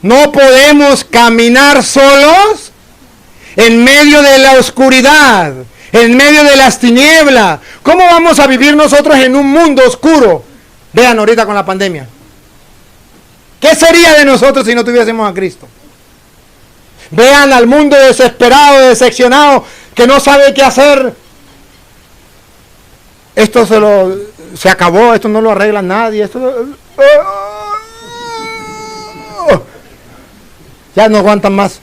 No podemos caminar solos en medio de la oscuridad, en medio de las tinieblas. ¿Cómo vamos a vivir nosotros en un mundo oscuro? Vean ahorita con la pandemia. ¿Qué sería de nosotros si no tuviésemos a Cristo? Vean al mundo desesperado, decepcionado, que no sabe qué hacer. Esto se acabó, esto no lo arregla nadie. Ya no aguantan más.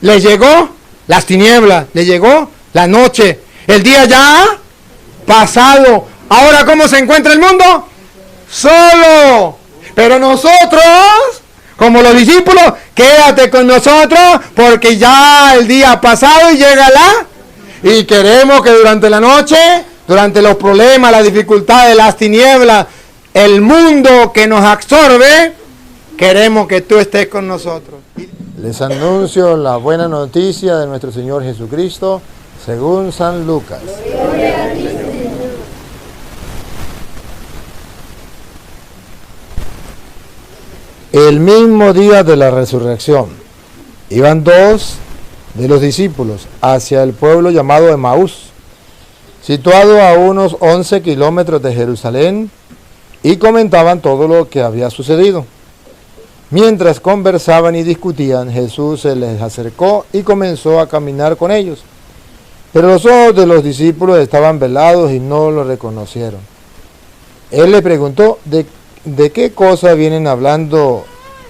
Les llegó las tinieblas, les llegó la noche, el día ya ha pasado. Ahora, ¿cómo se encuentra el mundo? Solo. Pero nosotros, como los discípulos, quédate con nosotros porque ya el día ha pasado y llega y queremos que durante la noche, durante los problemas, las dificultades, las tinieblas, el mundo que nos absorbe, queremos que tú estés con nosotros. Les anuncio la buena noticia de nuestro Señor Jesucristo, según San Lucas. El mismo día de la resurrección, iban dos de los discípulos hacia el pueblo llamado Emaús, situado a unos 11 kilómetros de Jerusalén, y comentaban todo lo que había sucedido. Mientras conversaban y discutían, Jesús se les acercó y comenzó a caminar con ellos. Pero los ojos de los discípulos estaban velados y no lo reconocieron. Él le preguntó, ¿de qué cosa vienen hablando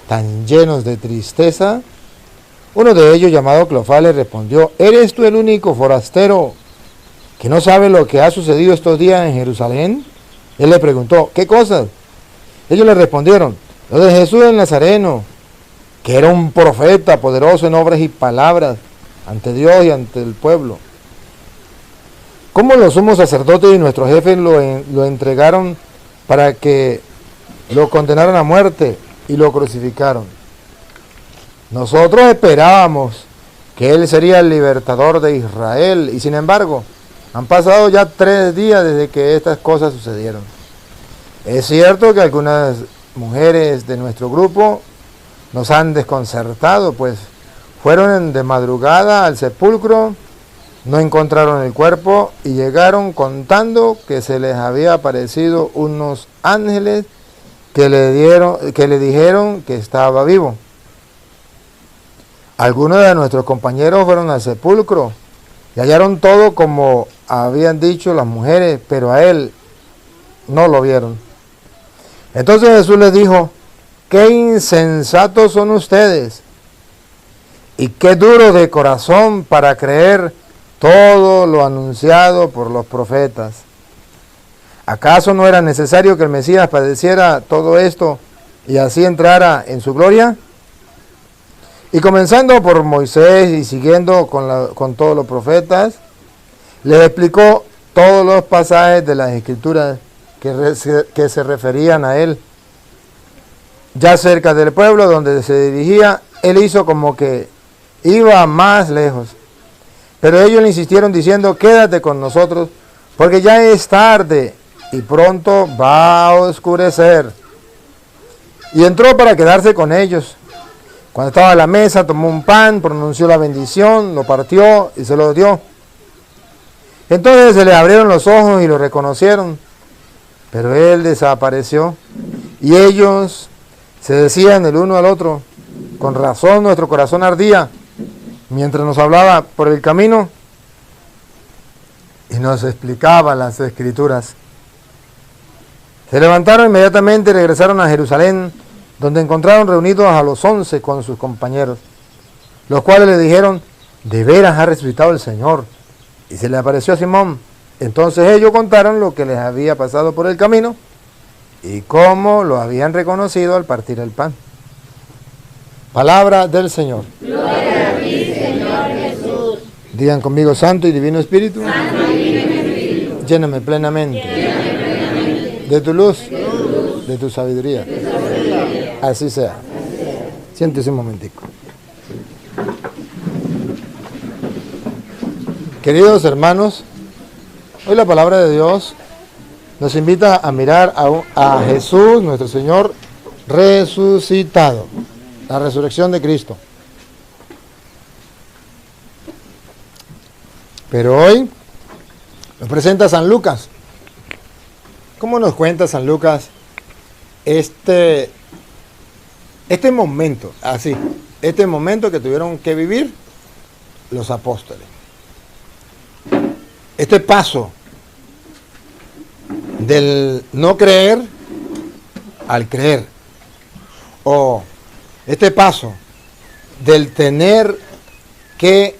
tan llenos de tristeza? Uno de ellos, llamado Cleofás, le respondió, ¿eres tú el único forastero que no sabe lo que ha sucedido estos días en Jerusalén? Él le preguntó, ¿qué cosas? Ellos le respondieron, lo de Jesús el Nazareno, que era un profeta poderoso en obras y palabras ante Dios y ante el pueblo. ¿Cómo los sumos sacerdotes y nuestros jefes lo entregaron para que lo condenaran a muerte y lo crucificaron? Nosotros esperábamos que Él sería el libertador de Israel y sin embargo han pasado ya 3 días desde que estas cosas sucedieron. Es cierto que algunas mujeres de nuestro grupo nos han desconcertado, pues fueron de madrugada al sepulcro, no encontraron el cuerpo y llegaron contando que se les había aparecido unos ángeles que le dijeron que estaba vivo. Algunos de nuestros compañeros fueron al sepulcro y hallaron todo como habían dicho las mujeres, pero a él no lo vieron. Entonces Jesús les dijo, qué insensatos son ustedes y qué duros de corazón para creer todo lo anunciado por los profetas. ¿Acaso no era necesario que el Mesías padeciera todo esto y así entrara en su gloria? Y comenzando por Moisés y siguiendo con todos los profetas, les explicó todos los pasajes de las Escrituras que se referían a él. Ya cerca del pueblo donde se dirigía, él hizo como que iba más lejos. Pero ellos le insistieron diciendo, quédate con nosotros, porque ya es tarde y pronto va a oscurecer. Y entró para quedarse con ellos. Cuando estaba a la mesa, tomó un pan, pronunció la bendición, lo partió y se lo dio. Entonces se le abrieron los ojos y lo reconocieron. Pero él desapareció. Y ellos se decían el uno al otro, con razón nuestro corazón ardía, mientras nos hablaba por el camino y nos explicaba las Escrituras. Se levantaron inmediatamente y regresaron a Jerusalén, donde encontraron reunidos a los 11 con sus compañeros, los cuales le dijeron, de veras ha resucitado el Señor, y se le apareció a Simón. Entonces ellos contaron lo que les había pasado por el camino y cómo lo habían reconocido al partir el pan. Palabra del Señor. Gloria a ti, Señor Jesús. Digan conmigo, Santo y Divino Espíritu, Santo y Divino Espíritu, lléname plenamente de tu luz, de tu sabiduría. Así sea. Siéntese un momentico. Queridos hermanos, hoy la palabra de Dios nos invita a mirar a Jesús, nuestro Señor, resucitado. la resurrección de Cristo. Pero hoy nos presenta San Lucas. ¿Cómo nos cuenta San Lucas este momento, este momento que tuvieron que vivir los apóstoles? Este paso del no creer al creer, o este paso del tener que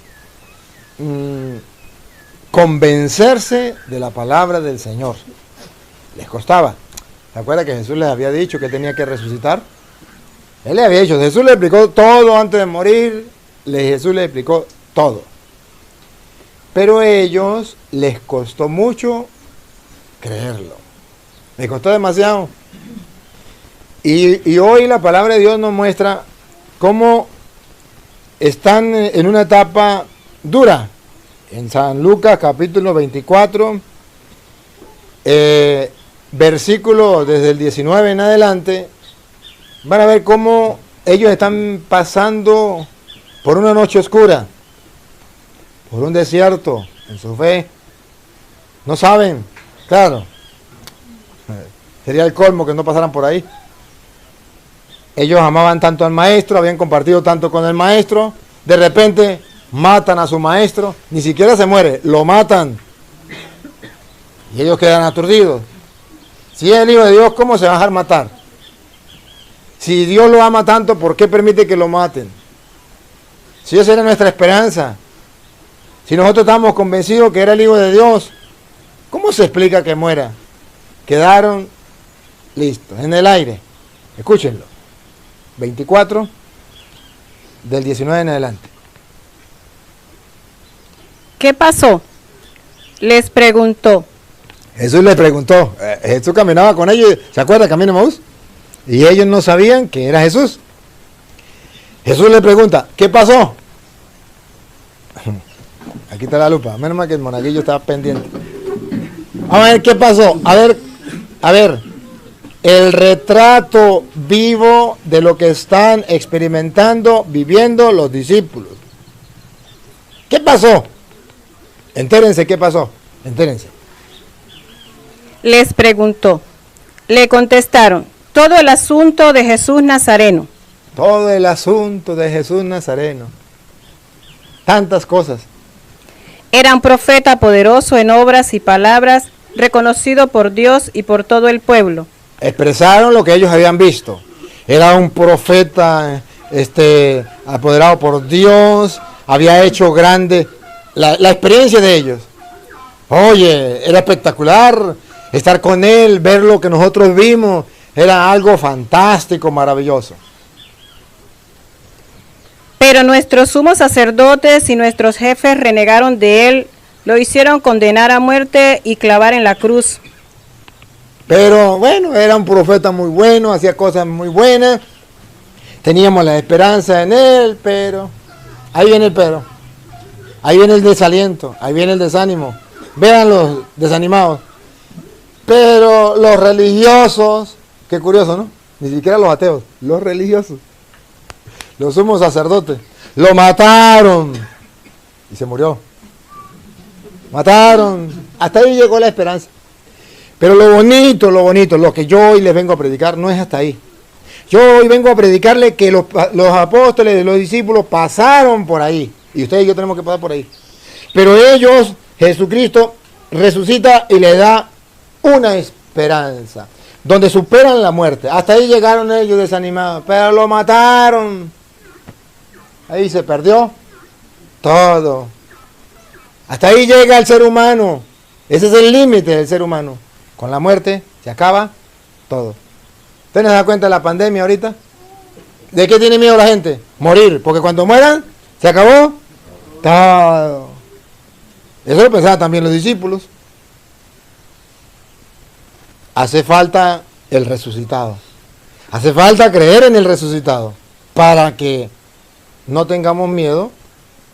convencerse de la palabra del Señor. Les costaba. ¿Se acuerdan que Jesús les había dicho que tenía que resucitar? Él le había dicho, Jesús le explicó todo antes de morir, Jesús le explicó todo. Pero a ellos les costó mucho creerlo. Les costó demasiado. Y hoy la palabra de Dios nos muestra cómo están en una etapa dura. En San Lucas capítulo 24, versículo desde el 19 en adelante, van a ver cómo ellos están pasando por una noche oscura, por un desierto en su fe. No saben, claro, sería el colmo que no pasaran por ahí. Ellos amaban tanto al maestro, habían compartido tanto con el maestro, de repente matan a su maestro, ni siquiera se muere, lo matan. Y ellos quedan aturdidos. Si es el Hijo de Dios, ¿cómo se va a dejar matar? Si Dios lo ama tanto, ¿por qué permite que lo maten? Si esa era nuestra esperanza, si nosotros estábamos convencidos que era el Hijo de Dios, ¿cómo se explica que muera? Quedaron listos, en el aire. Escúchenlo. 24, del 19 en adelante. ¿Qué pasó? Les preguntó. Jesús les preguntó. Jesús caminaba con ellos, ¿se acuerda? Camino de Maús. Y ellos no sabían que era Jesús. Jesús les pregunta, ¿qué pasó? Aquí está la lupa. Menos mal que el monaguillo estaba pendiente. A ver, ¿qué pasó? A ver. El retrato vivo de lo que están experimentando, viviendo los discípulos. ¿Qué pasó? Entérense qué pasó. Entérense. Les preguntó. Le contestaron, todo el asunto de Jesús Nazareno. Todo el asunto de Jesús Nazareno. Tantas cosas. Era un profeta poderoso en obras y palabras, reconocido por Dios y por todo el pueblo. Expresaron lo que ellos habían visto. Era un profeta apoderado por Dios, había hecho grande la experiencia de ellos. Oye, era espectacular estar con él, ver lo que nosotros vimos, era algo fantástico, maravilloso. Pero nuestros sumos sacerdotes y nuestros jefes renegaron de él, lo hicieron condenar a muerte y clavar en la cruz. Pero bueno, era un profeta muy bueno, hacía cosas muy buenas, teníamos la esperanza en él, pero ahí viene el pero, ahí viene el desaliento, ahí viene el desánimo. Vean los desanimados. Pero los religiosos, qué curioso, ¿no? Ni siquiera los ateos, los religiosos, los sumos sacerdotes, lo mataron y se murió. Mataron, hasta ahí llegó la esperanza. Pero lo bonito, lo que yo hoy les vengo a predicar no es hasta ahí. Yo hoy vengo a predicarle que los apóstoles, los discípulos pasaron por ahí. Y ustedes y yo tenemos que pasar por ahí. Pero ellos, Jesucristo, resucita y le da una esperanza. Donde superan la muerte. Hasta ahí llegaron ellos desanimados. Pero lo mataron. Ahí se perdió todo. Hasta ahí llega el ser humano. Ese es el límite del ser humano. Con la muerte se acaba todo. ¿Ustedes no se dan cuenta de la pandemia ahorita? ¿De qué tiene miedo la gente? Morir. Porque cuando mueran, se acabó todo. Eso lo pensaban también los discípulos. Hace falta el resucitado. Hace falta creer en el resucitado. Para que no tengamos miedo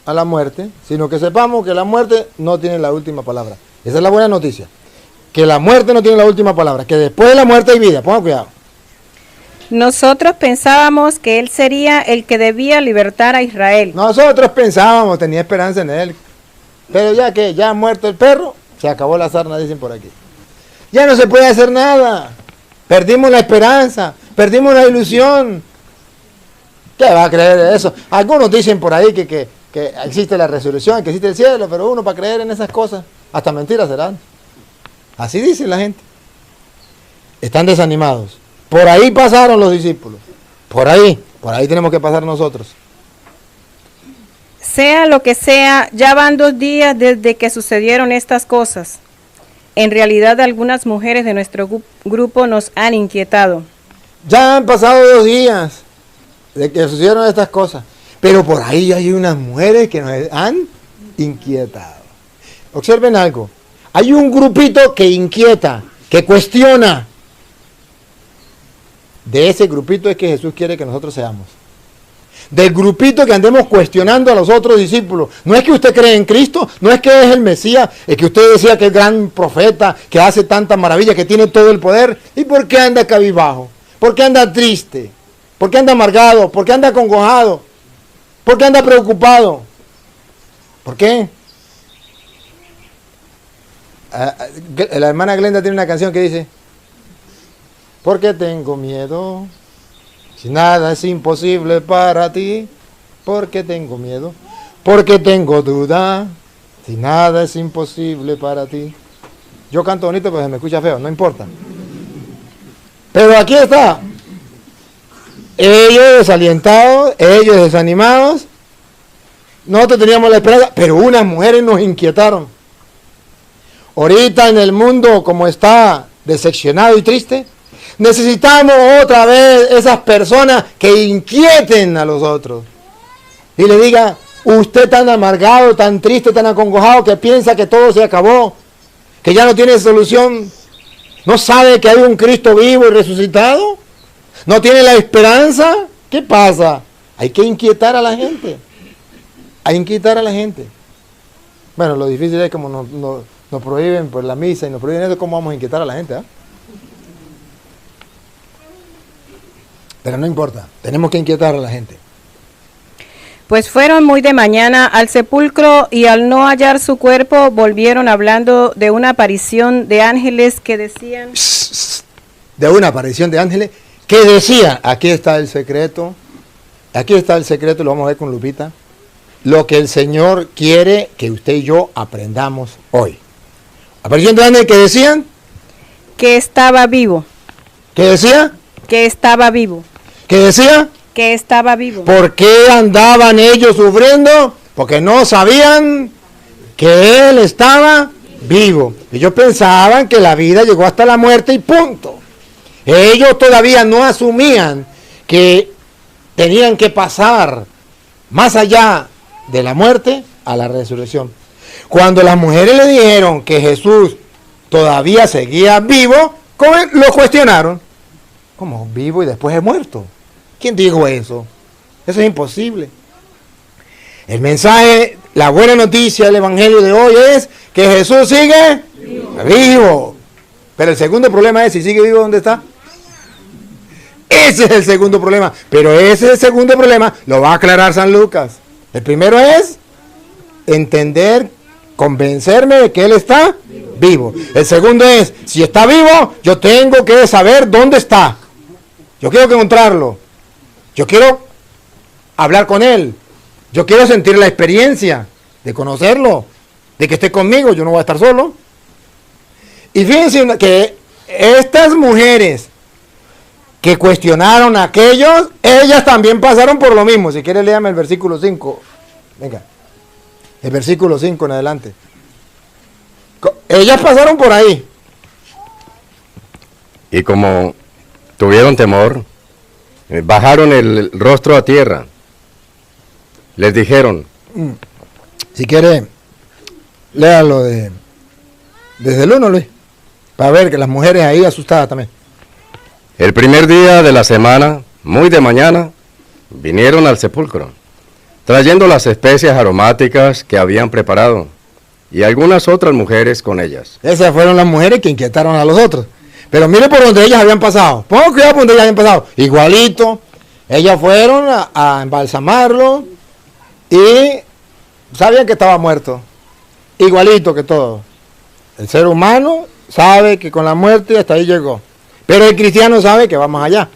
a la muerte, sino que sepamos que la muerte no tiene la última palabra. Esa es la buena noticia. Que la muerte no tiene la última palabra, que después de la muerte hay vida. Pongan cuidado. Nosotros pensábamos que él sería el que debía libertar a Israel. Nosotros pensábamos, tenía esperanza en él. Pero ya que ya ha muerto el perro, se acabó la sarna, dicen por aquí. Ya no se puede hacer nada. Perdimos la esperanza, perdimos la ilusión. ¿Qué va a creer eso? Algunos dicen por ahí que existe la resurrección, que existe el cielo, pero uno para creer en esas cosas, hasta mentiras serán. Así dice la gente. Están desanimados. Por ahí pasaron los discípulos. Por ahí tenemos que pasar nosotros. Sea lo que sea, ya van 2 días desde que sucedieron estas cosas. En realidad, algunas mujeres de nuestro grupo nos han inquietado. Ya han pasado 2 días de que sucedieron estas cosas. Pero por ahí hay unas mujeres que nos han inquietado. Observen algo. Hay un grupito que inquieta, que cuestiona. De ese grupito es que Jesús quiere que nosotros seamos. Del grupito que andemos cuestionando a los otros discípulos. No es que usted cree en Cristo, no es que es el Mesías, es que usted decía que es gran profeta, que hace tanta maravilla, que tiene todo el poder. ¿Y por qué anda cabizbajo? ¿Por qué anda triste? ¿Por qué anda amargado? ¿Por qué anda acongojado? ¿Por qué anda preocupado? ¿Por qué? La hermana Glenda tiene una canción que dice: porque tengo miedo, si nada es imposible para ti. Porque tengo miedo, porque tengo duda, si nada es imposible para ti. Yo canto bonito, pero se me escucha feo, no importa. Pero aquí está. Ellos desalientados, ellos desanimados. Nosotros teníamos la esperanza, pero unas mujeres nos inquietaron. Ahorita en el mundo como está decepcionado y triste, necesitamos otra vez esas personas que inquieten a los otros. Y le diga: usted tan amargado, tan triste, tan acongojado, que piensa que todo se acabó, que ya no tiene solución, no sabe que hay un Cristo vivo y resucitado, no tiene la esperanza. ¿Qué pasa? Hay que inquietar a la gente. Hay que inquietar a la gente. Bueno, lo difícil es como nos prohíben por la misa y nos prohíben eso, ¿cómo vamos a inquietar a la gente? Pero no importa, tenemos que inquietar a la gente. Pues fueron muy de mañana al sepulcro y al no hallar su cuerpo volvieron hablando de una aparición de ángeles que decían... De una aparición de ángeles que decían, aquí está el secreto, lo vamos a ver con lupita, lo que el Señor quiere que usted y yo aprendamos hoy. Aparición de ángeles que decían... que estaba vivo. ¿Qué decía? Que estaba vivo. ¿Qué decía? Que estaba vivo. ¿Por qué andaban ellos sufriendo? Porque no sabían que Él estaba vivo. Ellos pensaban que la vida llegó hasta la muerte y punto. Ellos todavía no asumían que tenían que pasar más allá de la muerte a la resurrección. Cuando las mujeres le dijeron que Jesús todavía seguía vivo, lo cuestionaron. ¿Cómo vivo y después es muerto? ¿Quién dijo eso? Eso es imposible. El mensaje, la buena noticia del Evangelio de hoy es que Jesús sigue vivo. Pero el segundo problema es, si sigue vivo, ¿dónde está? Ese es el segundo problema. Pero ese es el segundo problema, lo va a aclarar San Lucas. El primero es entender, convencerme de que Él está vivo. El segundo es, si está vivo, yo tengo que saber dónde está. Yo quiero encontrarlo. Yo quiero hablar con Él. Yo quiero sentir la experiencia de conocerlo, de que esté conmigo. Yo no voy a estar solo. Y fíjense que estas mujeres que cuestionaron a aquellos, ellas también pasaron por lo mismo. Si quiere, léame el versículo 5. Venga. El versículo 5 en adelante. Ellas pasaron por ahí. Y como tuvieron temor, bajaron el rostro a tierra. Les dijeron. Si quiere, léalo desde el 1, Luis, para ver que las mujeres ahí asustadas también. El primer día de la semana, muy de mañana, vinieron al sepulcro, trayendo las especias aromáticas que habían preparado, y algunas otras mujeres con ellas. Esas fueron las mujeres que inquietaron a los otros. Pero mire por donde ellas habían pasado. Pongan cuidado por donde ellas habían pasado. Igualito. Ellas fueron a embalsamarlo y sabían que estaba muerto. Igualito que todo. El ser humano sabe que con la muerte hasta ahí llegó. Pero el cristiano sabe que va más allá.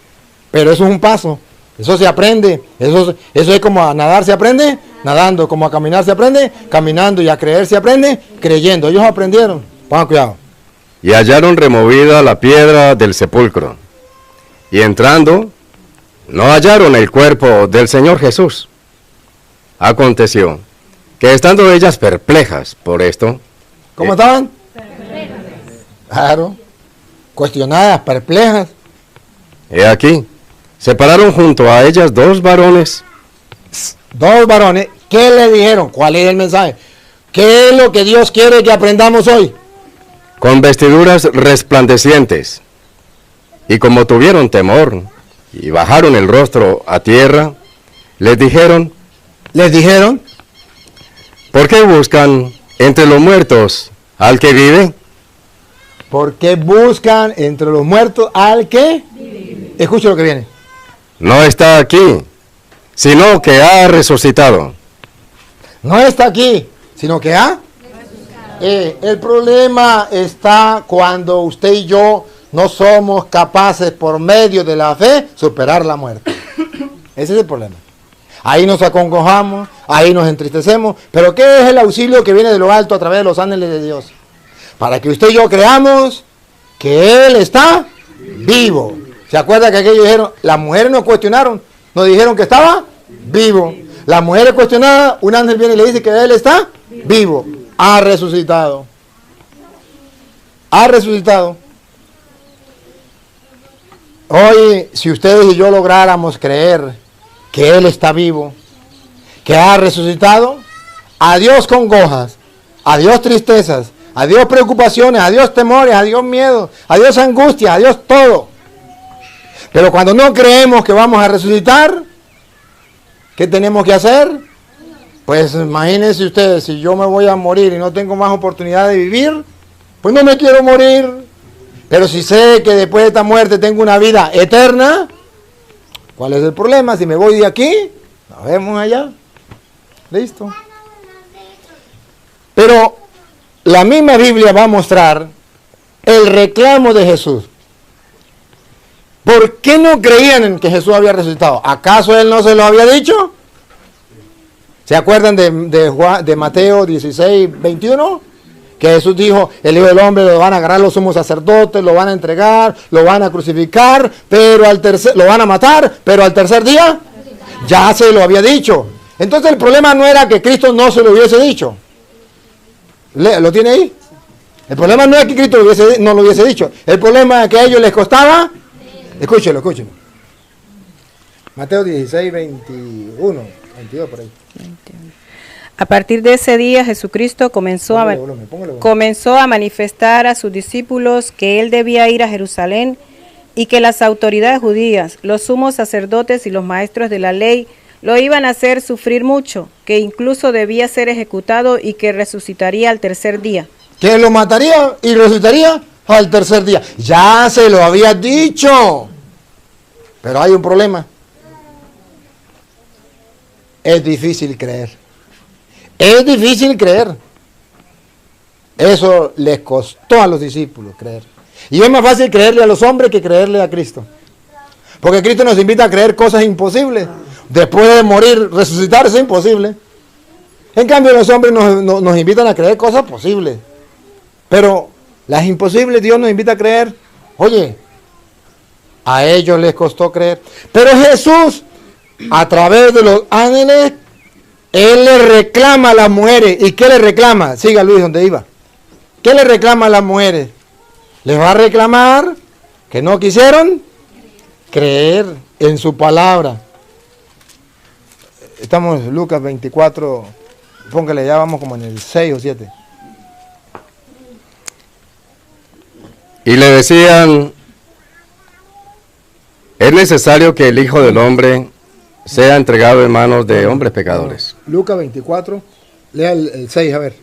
Pero eso es un paso. Eso se aprende. Eso es como a nadar se aprende nadando. Como a caminar se aprende caminando. Y a creer se aprende creyendo. Ellos aprendieron. Pongan cuidado. Y hallaron removida la piedra del sepulcro. Y entrando, no hallaron el cuerpo del Señor Jesús. Aconteció que estando ellas perplejas por esto. ¿Cómo estaban? Perplejas. Claro. Cuestionadas, perplejas. He aquí, se pararon junto a ellas dos varones. Dos varones. ¿Qué le dijeron? ¿Cuál es el mensaje? ¿Qué es lo que Dios quiere que aprendamos hoy? Con vestiduras resplandecientes. Y como tuvieron temor y bajaron el rostro a tierra, les dijeron, ¿por qué buscan entre los muertos al que vive? ¿Por qué buscan entre los muertos al que vive? Escucha lo que viene. No está aquí, sino que ha resucitado. No está aquí, sino que ha resucitado. El problema está cuando usted y yo no somos capaces por medio de la fe superar la muerte. Ese es el problema. Ahí nos acongojamos, ahí nos entristecemos, pero ¿qué es el auxilio que viene de lo alto a través de los ángeles de Dios? Para que usted y yo creamos que Él está vivo. ¿Se acuerda que aquellos dijeron? Las mujeres nos cuestionaron, nos dijeron que estaba vivo. Las mujeres cuestionadas, un ángel viene y le dice que Él está vivo. Ha resucitado. Ha resucitado. Hoy, si ustedes y yo lográramos creer que Él está vivo, que ha resucitado, adiós congojas, adiós tristezas, adiós preocupaciones, adiós temores, adiós miedos, adiós angustia, adiós todo. Pero cuando no creemos que vamos a resucitar, ¿qué tenemos que hacer? Pues imagínense ustedes, si yo me voy a morir y no tengo más oportunidad de vivir, pues no me quiero morir. Pero si sé que después de esta muerte tengo una vida eterna, ¿cuál es el problema? Si me voy de aquí, nos vemos allá. Listo. Pero la misma Biblia va a mostrar el reclamo de Jesús. ¿Por qué no creían en que Jesús había resucitado? ¿Acaso Él no se lo había dicho? ¿Se acuerdan de Mateo 16, 21? Que Jesús dijo, el Hijo del Hombre lo van a agarrar los sumos sacerdotes, lo van a entregar, lo van a crucificar, pero lo van a matar, pero al tercer día ya se lo había dicho. Entonces el problema no era que Cristo no se lo hubiese dicho. ¿Lo tiene ahí? El problema no es que Cristo no lo hubiese dicho. El problema es que a ellos les costaba. Escúchelo. Mateo 16, 21, 22 por ahí. 21. A partir de ese día Jesucristo comenzó a manifestar a sus discípulos que Él debía ir a Jerusalén y que las autoridades judías, los sumos sacerdotes y los maestros de la ley lo iban a hacer sufrir mucho, que incluso debía ser ejecutado y que resucitaría al tercer día. Que lo mataría y resucitaría al tercer día. Ya se lo había dicho. Pero hay un problema. Es difícil creer. Es difícil creer. Eso les costó a los discípulos creer. Y es más fácil creerle a los hombres que creerle a Cristo. Porque Cristo nos invita a creer cosas imposibles. Después de morir, resucitar es imposible. En cambio, los hombres nos invitan a creer cosas posibles. Pero las imposibles Dios nos invita a creer. Oye, a ellos les costó creer. Pero Jesús, a través de los ángeles, Él le reclama a las mujeres. ¿Y qué le reclama? Siga Luis donde iba. ¿Qué le reclama a las mujeres? Les va a reclamar que no quisieron creer en su palabra. Estamos en Lucas 24, póngale, ya vamos como en el 6 o 7. Y le decían, es necesario que el Hijo del Hombre sea entregado en manos de hombres pecadores. Lucas 24, lea el 6, a ver.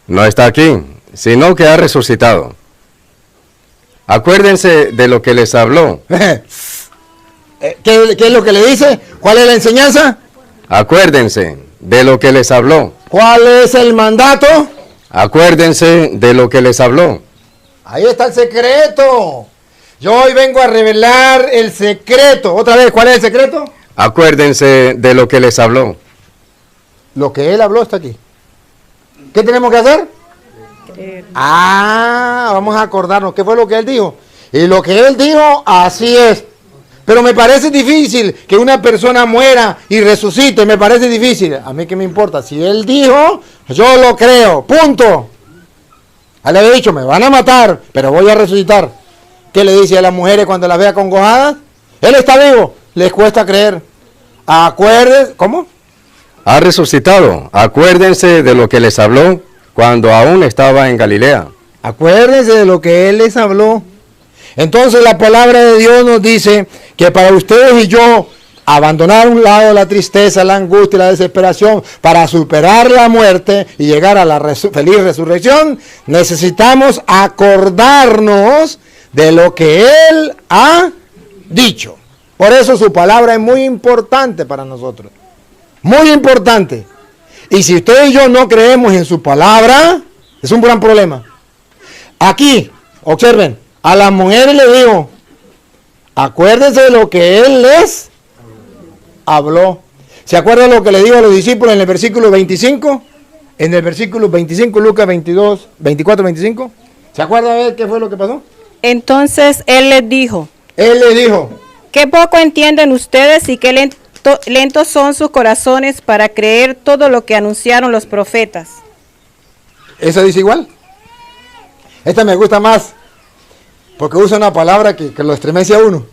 No está aquí, sino que ha resucitado. Acuérdense de lo que les habló. ¿Qué es lo que le dice? ¿Cuál es la enseñanza? Acuérdense de lo que les habló. ¿Cuál es el mandato? Acuérdense de lo que les habló. Ahí está el secreto. Yo hoy vengo a revelar el secreto. Otra vez, ¿cuál es el secreto? Acuérdense de lo que les habló. Lo que él habló está aquí. ¿Qué tenemos que hacer? Vamos a acordarnos. ¿Qué fue lo que él dijo? Y lo que él dijo, así es. Pero me parece difícil que una persona muera y resucite. Me parece difícil. A mí qué me importa. Si él dijo, yo lo creo. Punto. Él le había dicho, me van a matar, pero voy a resucitar. ¿Qué le dice a las mujeres cuando las ve acongojadas? Él está vivo. Les cuesta creer. Acuérdense. ¿Cómo? Ha resucitado. Acuérdense de lo que les habló cuando aún estaba en Galilea. Acuérdense de lo que él les habló. Entonces la palabra de Dios nos dice que para ustedes y yo abandonar a un lado la tristeza, la angustia y la desesperación para superar la muerte y llegar a la feliz resurrección, necesitamos acordarnos de lo que él ha dicho. Por eso su palabra es muy importante para nosotros. Muy importante. Y si usted y yo no creemos en su palabra, es un gran problema. Aquí, observen, a las mujeres le digo, acuérdense de lo que él les habló. ¿Se acuerdan lo que le dijo a los discípulos en el versículo 25? En el versículo 25, Lucas 22, 24, 25. ¿Se acuerdan a ver qué fue lo que pasó? Entonces él les dijo, qué poco entienden ustedes y qué lentos son sus corazones para creer todo lo que anunciaron los profetas. ¿Esa dice igual? Esta me gusta más, porque usa una palabra que lo estremece a uno.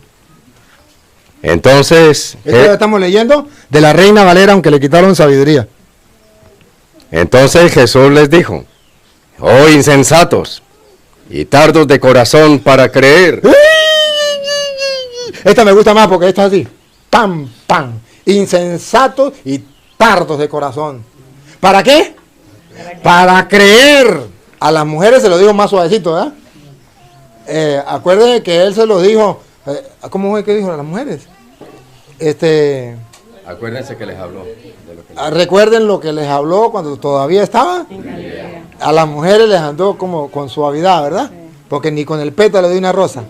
Entonces, Esto lo estamos leyendo de la Reina Valera, aunque le quitaron sabiduría. entonces Jesús les dijo, oh insensatos y tardos de corazón para creer. Esta me gusta más porque esta es así. Pam, pam. Insensatos y tardos de corazón. ¿Para qué? Para creer. A las mujeres se lo dijo más suavecito, ¿verdad? Acuérdense que él se lo dijo. ¿Cómo fue que dijo a las mujeres? Acuérdense que les habló. Recuerden lo que les habló cuando todavía estaba. A las mujeres les andó como con suavidad, ¿verdad? Porque ni con el pétalo de una rosa.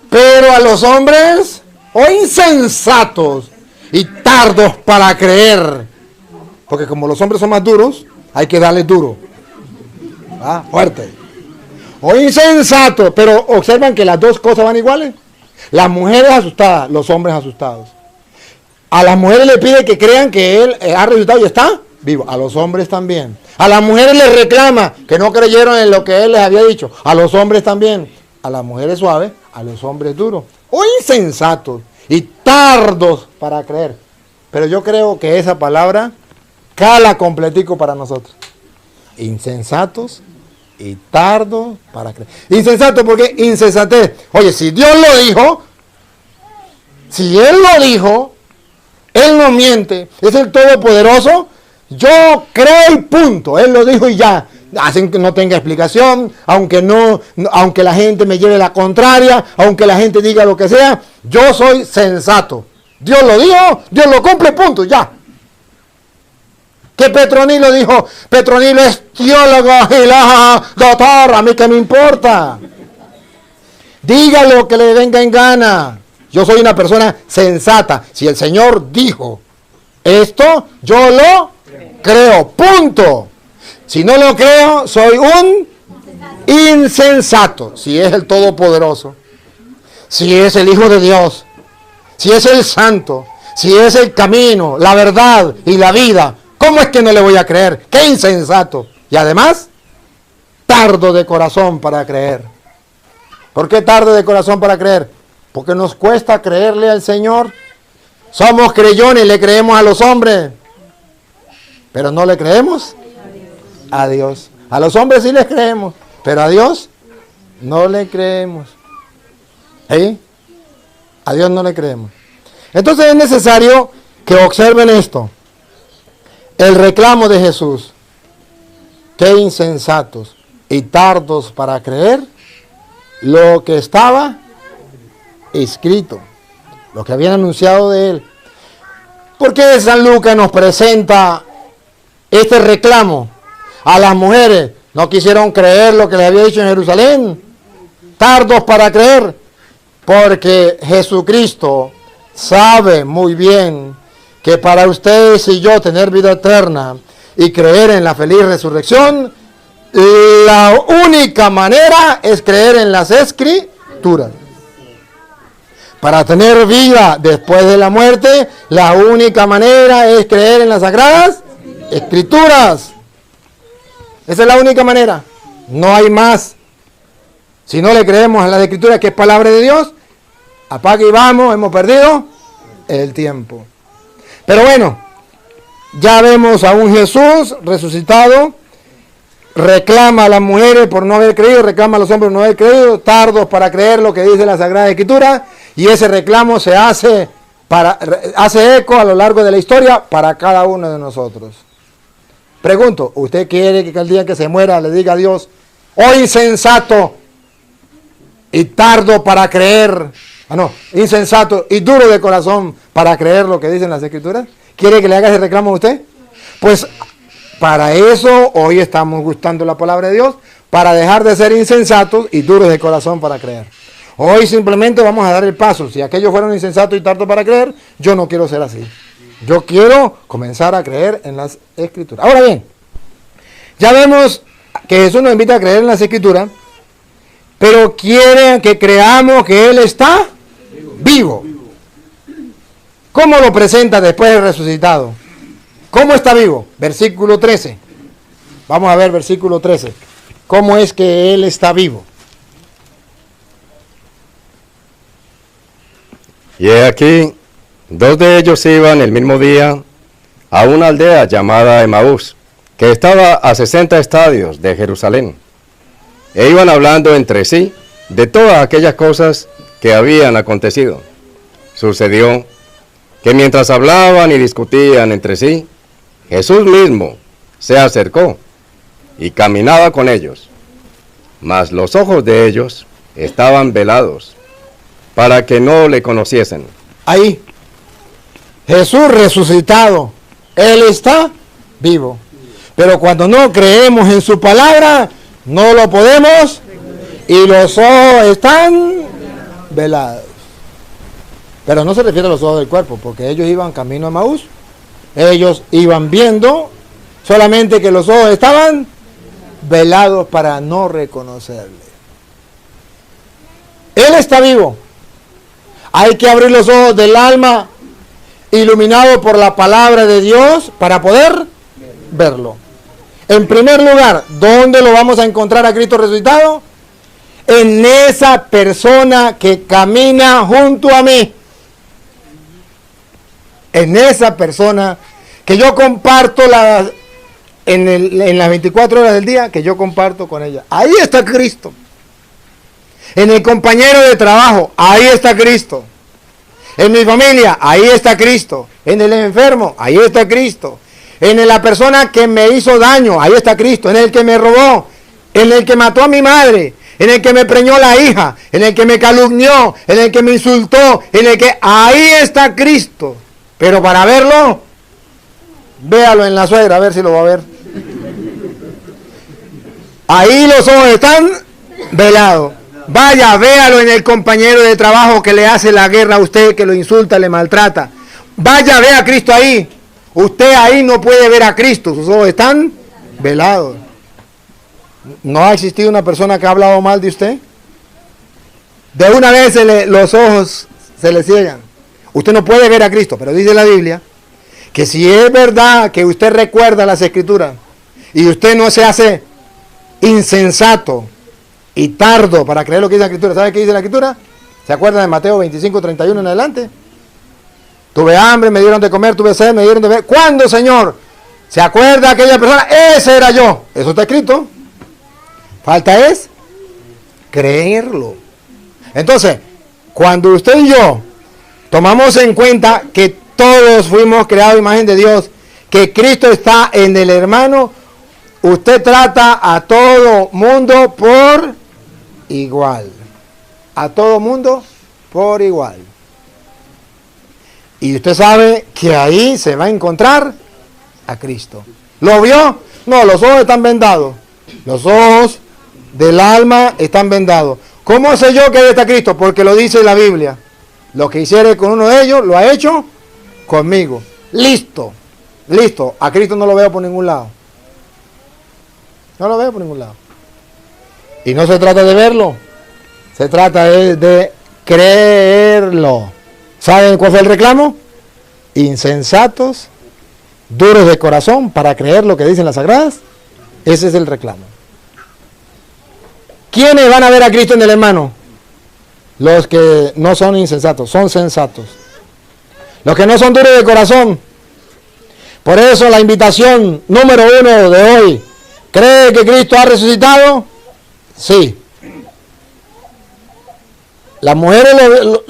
Pero a los hombres, insensatos y tardos para creer. Porque como los hombres son más duros, hay que darles duro. Fuerte. Insensatos. Pero observan que las dos cosas van iguales. Las mujeres asustadas, los hombres asustados. A las mujeres le pide que crean que él ha resucitado y está vivo. A los hombres también. A las mujeres les reclama que no creyeron en lo que él les había dicho. A los hombres también. A las mujeres suaves, a los hombres duros. Insensatos y tardos para creer. Pero yo creo que esa palabra cala completico para nosotros. Insensatos y tardos para creer. Insensato porque insensatez. Oye, si Dios lo dijo, si Él lo dijo, Él no miente, es el Todopoderoso, yo creo y punto. Él lo dijo y ya. Hacen que no tenga explicación, aunque la gente me lleve la contraria, aunque la gente diga lo que sea, yo soy sensato. Dios lo dijo, Dios lo cumple, punto, ya. Que Petronilo dijo, Petronilo es teólogo y doctor, a mí que me importa. Diga lo que le venga en gana. Yo soy una persona sensata. Si el Señor dijo esto, yo lo creo, punto. Si no lo creo, soy un insensato. Si es el Todopoderoso, si es el Hijo de Dios, si es el Santo, si es el camino, la verdad y la vida, ¿cómo es que no le voy a creer? ¡Qué insensato! Y además, tardo de corazón para creer. ¿Por qué tardo de corazón para creer? Porque nos cuesta creerle al Señor. Somos creyones, le creemos a los hombres, pero no le creemos a Dios. A los hombres sí les creemos, pero a Dios no le creemos. ¿Sí? A Dios no le creemos. Entonces es necesario que observen esto. El reclamo de Jesús. Qué insensatos y tardos para creer lo que estaba escrito, lo que habían anunciado de él. ¿Por qué San Lucas nos presenta este reclamo a las mujeres? No quisieron creer lo que les había dicho en Jerusalén, tardos para creer, porque Jesucristo sabe muy bien que para ustedes y yo tener vida eterna y creer en la feliz resurrección, la única manera es creer en las Escrituras. Para tener vida después de la muerte, la única manera es creer en las Sagradas Escrituras. Esa es la única manera. No hay más. Si no le creemos a las Escrituras, que es palabra de Dios, apague y vamos, hemos perdido el tiempo. Pero bueno, ya vemos a un Jesús resucitado, reclama a las mujeres por no haber creído, reclama a los hombres por no haber creído, tardos para creer lo que dice la Sagrada Escritura, y ese reclamo se hace eco a lo largo de la historia para cada uno de nosotros. Pregunto, ¿usted quiere que el día que se muera le diga a Dios, oh insensato y tardo para creer, insensato y duro de corazón para creer lo que dicen las Escrituras? ¿Quiere que le haga ese reclamo a usted? Pues para eso hoy estamos gustando la palabra de Dios, para dejar de ser insensatos y duros de corazón para creer. Hoy simplemente vamos a dar el paso. Si aquellos fueron insensatos y tardos para creer, yo no quiero ser así. Yo quiero comenzar a creer en las Escrituras. Ahora bien, ya vemos que Jesús nos invita a creer en las Escrituras, pero quiere que creamos que Él está vivo. ¿Cómo lo presenta después de resucitado? ¿Cómo está vivo? Versículo 13. Vamos a ver versículo 13. ¿Cómo es que Él está vivo? Y he aquí, dos de ellos iban el mismo día a una aldea llamada Emaús, que estaba a 60 estadios de Jerusalén. E iban hablando entre sí de todas aquellas cosas que habían acontecido. Sucedió que mientras hablaban y discutían entre sí, Jesús mismo se acercó y caminaba con ellos, mas los ojos de ellos estaban velados, para que no le conociesen. Ahí, Jesús resucitado, Él está vivo. Pero cuando no creemos en su palabra, no lo podemos y los ojos están velados. Pero no se refiere a los ojos del cuerpo, porque ellos iban camino a Emaús, ellos iban viendo, solamente que los ojos estaban velados para no reconocerle. Él está vivo. Hay que abrir los ojos del alma, iluminado por la palabra de Dios, para poder verlo. En primer lugar, ¿dónde lo vamos a encontrar a Cristo resucitado? En esa persona que camina junto a mí. En esa persona que yo comparto en las 24 horas del día, que yo comparto con ella. Ahí está Cristo. En el compañero de trabajo, ahí está Cristo. En mi familia, ahí está Cristo. En el enfermo, ahí está Cristo. En la persona que me hizo daño, ahí está Cristo. En el que me robó, en el que mató a mi madre, en el que me preñó la hija, en el que me calumnió, en el que me insultó, ahí está Cristo. Pero para verlo, véalo en la suegra, a ver si lo va a ver. Ahí los ojos están velados. Vaya, véalo en el compañero de trabajo que le hace la guerra a usted, que lo insulta, le maltrata. Vaya, vea a Cristo ahí. Usted ahí no puede ver a Cristo, sus ojos están velados. ¿No ha existido una persona que ha hablado mal de usted? De una vez los ojos se le ciegan. Usted no puede ver a Cristo, pero dice la Biblia que si es verdad que usted recuerda las Escrituras y usted no se hace insensato y tardo para creer lo que dice la Escritura. ¿Sabe qué dice la Escritura? ¿Se acuerdan de Mateo 25, 31 en adelante? Tuve hambre, me dieron de comer, tuve sed, me dieron de beber. ¿Cuándo, Señor? ¿Se acuerda aquella persona? Ese era yo. Eso está escrito. Falta es creerlo. Entonces, cuando usted y yo tomamos en cuenta que todos fuimos creados a imagen de Dios, que Cristo está en el hermano, usted trata a todo mundo por igual. a todo mundo por igual. Y usted sabe que ahí se va a encontrar a Cristo. ¿Lo vio? No, los ojos están vendados. Los ojos del alma están vendados. ¿Cómo sé yo que ahí está Cristo? Porque lo dice la Biblia. Lo que hiciere con uno de ellos, lo ha hecho conmigo. Listo. Listo. A Cristo no lo veo por ningún lado. No lo veo por ningún lado. Y no se trata de verlo. Se trata de creerlo. ¿Saben cuál fue el reclamo? Insensatos, duros de corazón para creer lo que dicen las Sagradas. Ese es el reclamo. ¿Quiénes van a ver a Cristo en el hermano? Los que no son insensatos, son sensatos. Los que no son duros de corazón. Por eso la invitación número 1 de hoy. ¿Cree que Cristo ha resucitado? Sí. Las mujeres,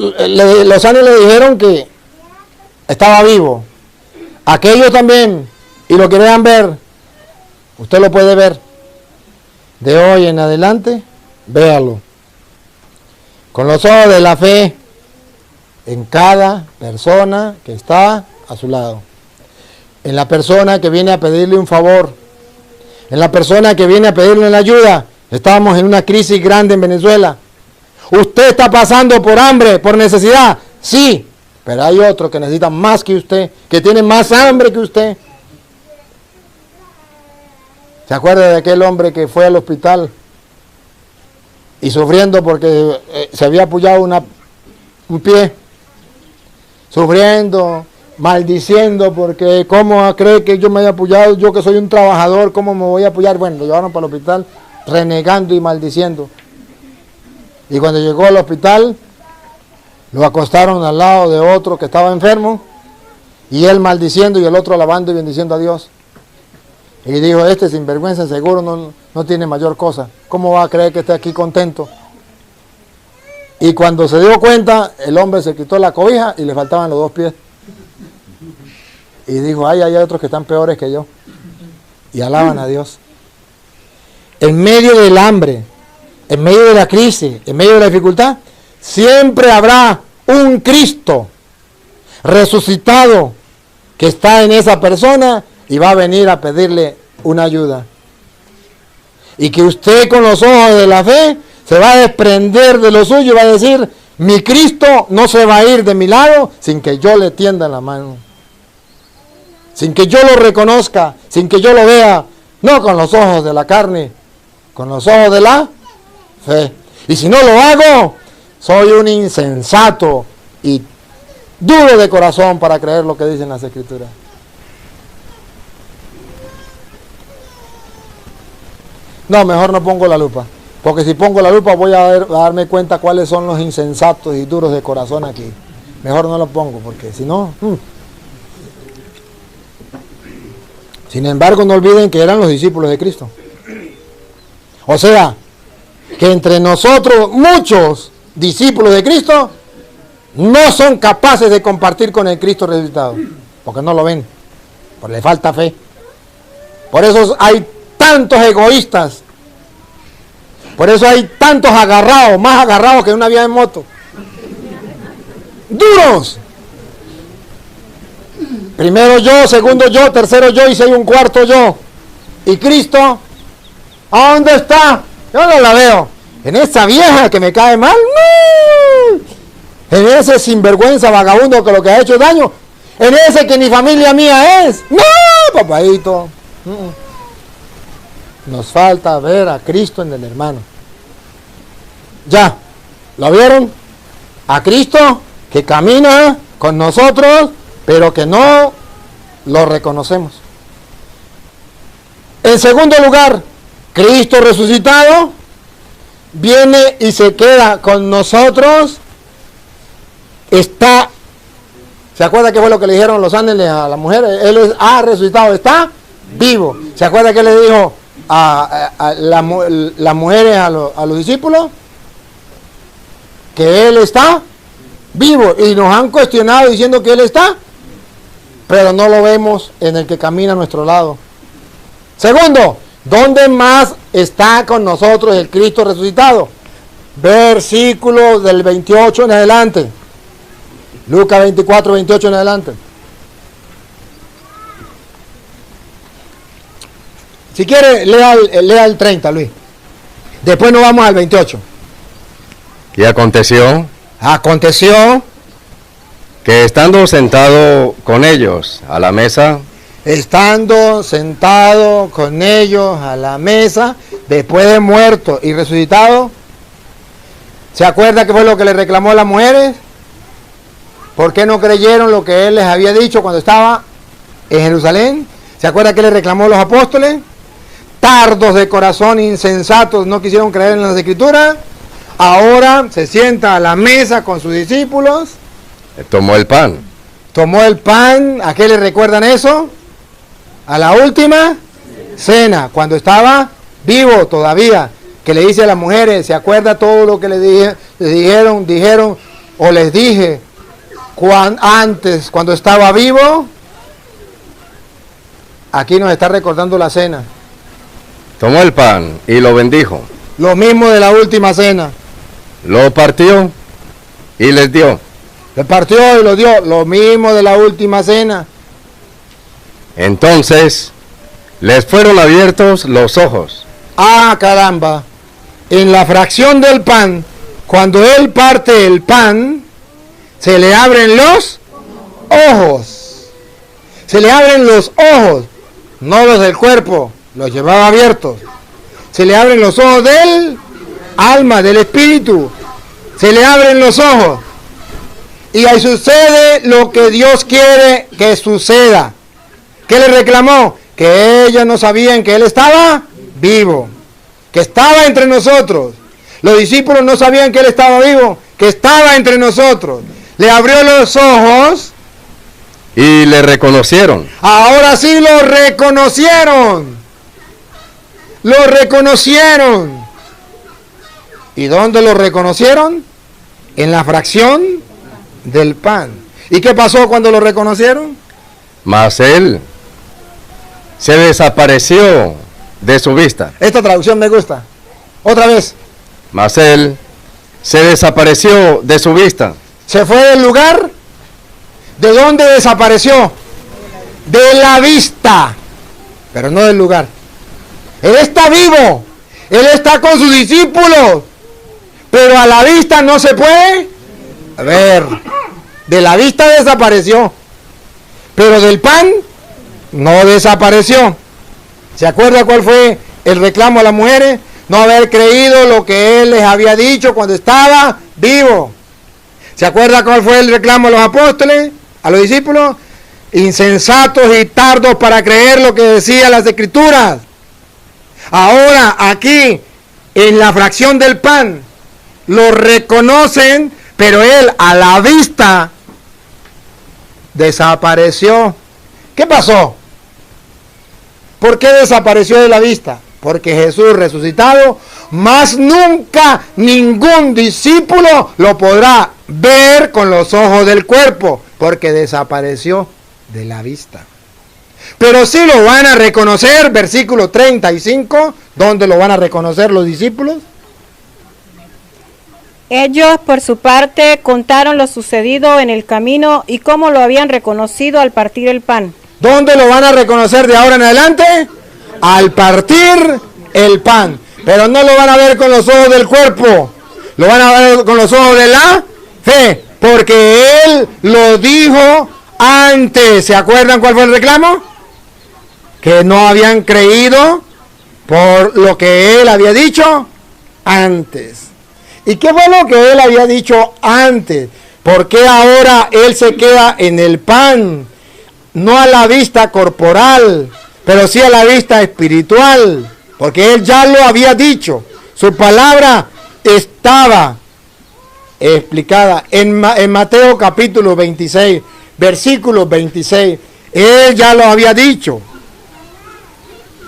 los ángeles le dijeron que estaba vivo. Aquellos también, y lo querían ver, usted lo puede ver. De hoy en adelante, véalo. Con los ojos de la fe en cada persona que está a su lado. En la persona que viene a pedirle un favor. En la persona que viene a pedirle una ayuda. Estamos en una crisis grande en Venezuela. ¿Usted está pasando por hambre, por necesidad? Sí, pero hay otro que necesita más que usted, que tiene más hambre que usted. ¿Se acuerda de aquel hombre que fue al hospital y sufriendo porque se había apoyado un pie? Sufriendo, maldiciendo porque ¿cómo cree que yo me haya apoyado? Yo que soy un trabajador, ¿cómo me voy a apoyar? Bueno, lo llevaron para el hospital renegando y maldiciendo. Y cuando llegó al hospital, lo acostaron al lado de otro que estaba enfermo, y él maldiciendo y el otro alabando y bendiciendo a Dios. Y dijo, este sinvergüenza seguro no tiene mayor cosa. ¿Cómo va a creer que esté aquí contento? Y cuando se dio cuenta, el hombre se quitó la cobija y le faltaban los 2 pies. Y dijo, ay, hay otros que están peores que yo. Y alaban a Dios. En medio del hambre, en medio de la crisis, en medio de la dificultad, siempre habrá un Cristo resucitado que está en esa persona y va a venir a pedirle una ayuda. Y que usted con los ojos de la fe se va a desprender de lo suyo y va a decir, mi Cristo no se va a ir de mi lado sin que yo le tienda la mano. Sin que yo lo reconozca, sin que yo lo vea, no con los ojos de la carne, con los ojos de la fe. Y si no lo hago, soy un insensato y duro de corazón para creer lo que dicen las Escrituras. No, mejor no pongo la lupa, porque si pongo la lupa voy a darme cuenta cuáles son los insensatos y duros de corazón aquí. Mejor no lo pongo, porque si no... Sin embargo, no olviden que eran los discípulos de Cristo. O sea, que entre nosotros muchos discípulos de Cristo no son capaces de compartir con el Cristo resucitado, porque no lo ven, porque le falta fe. Por eso hay tantos egoístas, por eso hay tantos agarrados, más agarrados que una vía en moto, duros. Primero yo, segundo yo, tercero yo y si hay un cuarto yo. ¿Y Cristo? ¿A dónde está? Yo no la veo. En esa vieja que me cae mal, no. En ese sinvergüenza vagabundo que lo que ha hecho daño, en ese que ni familia mía es, no, papadito. Nos falta ver a Cristo en el hermano. Ya, ¿lo vieron? A Cristo que camina con nosotros, pero que no lo reconocemos. En segundo lugar, Cristo resucitado viene y se queda con nosotros. Está, ¿se acuerda qué fue lo que le dijeron los ángeles a la mujer? Él ha resucitado, está vivo. ¿Se acuerda qué le dijo a las mujeres a los discípulos? Que Él está vivo. Y nos han cuestionado diciendo que Él está, pero no lo vemos en el que camina a nuestro lado. Segundo, ¿dónde más está con nosotros el Cristo resucitado? versículo del 28 en adelante. Lucas 24, 28 en adelante. Si quiere, lea el 30, Luis. Después nos vamos al 28. Y aconteció que estando sentado con ellos a la mesa, estando sentado con ellos a la mesa, después de muerto y resucitado, ¿se acuerda qué fue lo que le reclamó a las mujeres? ¿Por qué no creyeron lo que él les había dicho cuando estaba en Jerusalén? ¿Se acuerda qué le reclamó a los apóstoles? Tardos de corazón, insensatos, no quisieron creer en las Escrituras. Ahora se sienta a la mesa con sus discípulos. tomó el pan. Tomó el pan. ¿A qué le recuerdan eso? A la última cena, cuando estaba vivo todavía, que le dice a las mujeres, ¿se acuerda todo lo que le dijeron o les dije antes, cuando estaba vivo? Aquí nos está recordando la cena. Tomó el pan y lo bendijo. Lo mismo de la última cena. Lo partió y les dio. Le partió y lo dio. Lo mismo de la última cena. Entonces les fueron abiertos los ojos. Ah, caramba. En la fracción del pan, cuando él parte el pan, se le abren los ojos. Se le abren los ojos, no los del cuerpo, los llevaba abiertos. Se le abren los ojos del alma, del espíritu. Se le abren los ojos. Y ahí sucede lo que Dios quiere que suceda. ¿Qué le reclamó? Que ellos no sabían que él estaba vivo, que estaba entre nosotros. Los discípulos no sabían que él estaba vivo, que estaba entre nosotros. Le abrió los ojos. Y le reconocieron. Ahora sí lo reconocieron. Lo reconocieron. ¿Y dónde lo reconocieron? En la fracción del pan. ¿Y qué pasó cuando lo reconocieron? Mas él se desapareció de su vista. Esta traducción me gusta. Otra vez. Mas él se desapareció de su vista. Se fue del lugar. ¿De dónde desapareció? De la vista. Pero no del lugar. Él está vivo. Él está con sus discípulos. Pero a la vista no se puede ver. De la vista desapareció. Pero del pan no desapareció. ¿Se acuerda cuál fue el reclamo a las mujeres? No haber creído lo que él les había dicho cuando estaba vivo. ¿Se acuerda cuál fue el reclamo a los apóstoles, a los discípulos? Insensatos y tardos para creer lo que decían las Escrituras. Ahora, aquí, en la fracción del pan, lo reconocen, pero él a la vista desapareció. ¿Qué pasó? ¿Por qué desapareció de la vista? Porque Jesús resucitado, más nunca ningún discípulo lo podrá ver con los ojos del cuerpo, porque desapareció de la vista. Pero sí lo van a reconocer, versículo 35, ¿dónde lo van a reconocer los discípulos? Ellos, por su parte, contaron lo sucedido en el camino y cómo lo habían reconocido al partir el pan. ¿Dónde lo van a reconocer de ahora en adelante? Al partir el pan. Pero no lo van a ver con los ojos del cuerpo, lo van a ver con los ojos de la fe, porque él lo dijo antes. ¿Se acuerdan cuál fue el reclamo? Que no habían creído por lo que él había dicho antes. ¿Y qué fue lo que él había dicho antes? ¿Por qué ahora él se queda en el pan? No a la vista corporal, pero sí a la vista espiritual, porque él ya lo había dicho. Su palabra estaba explicada en Mateo capítulo 26, versículo 26. Él ya lo había dicho.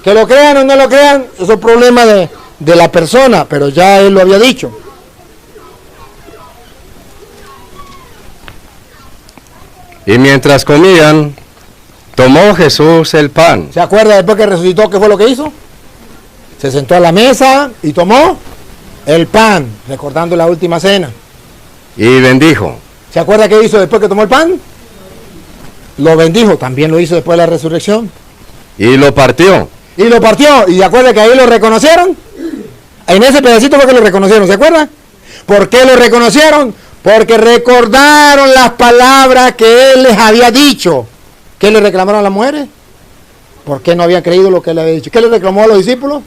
Que lo crean o no lo crean, eso es problema de la persona, pero ya él lo había dicho. Y mientras comían, tomó Jesús el pan. ¿Se acuerda después que resucitó qué fue lo que hizo? Se sentó a la mesa y tomó el pan, recordando la última cena. Y bendijo. ¿Se acuerda qué hizo después que tomó el pan? Lo bendijo, también lo hizo después de la resurrección. Y lo partió. Y lo partió, y ¿se acuerda que ahí lo reconocieron? En ese pedacito fue que lo reconocieron, ¿se acuerda? ¿Por qué lo reconocieron? Porque recordaron las palabras que él les había dicho. ¿Qué le reclamaron a las mujeres? ¿Por qué no habían creído lo que él había dicho? ¿Qué le reclamó a los discípulos?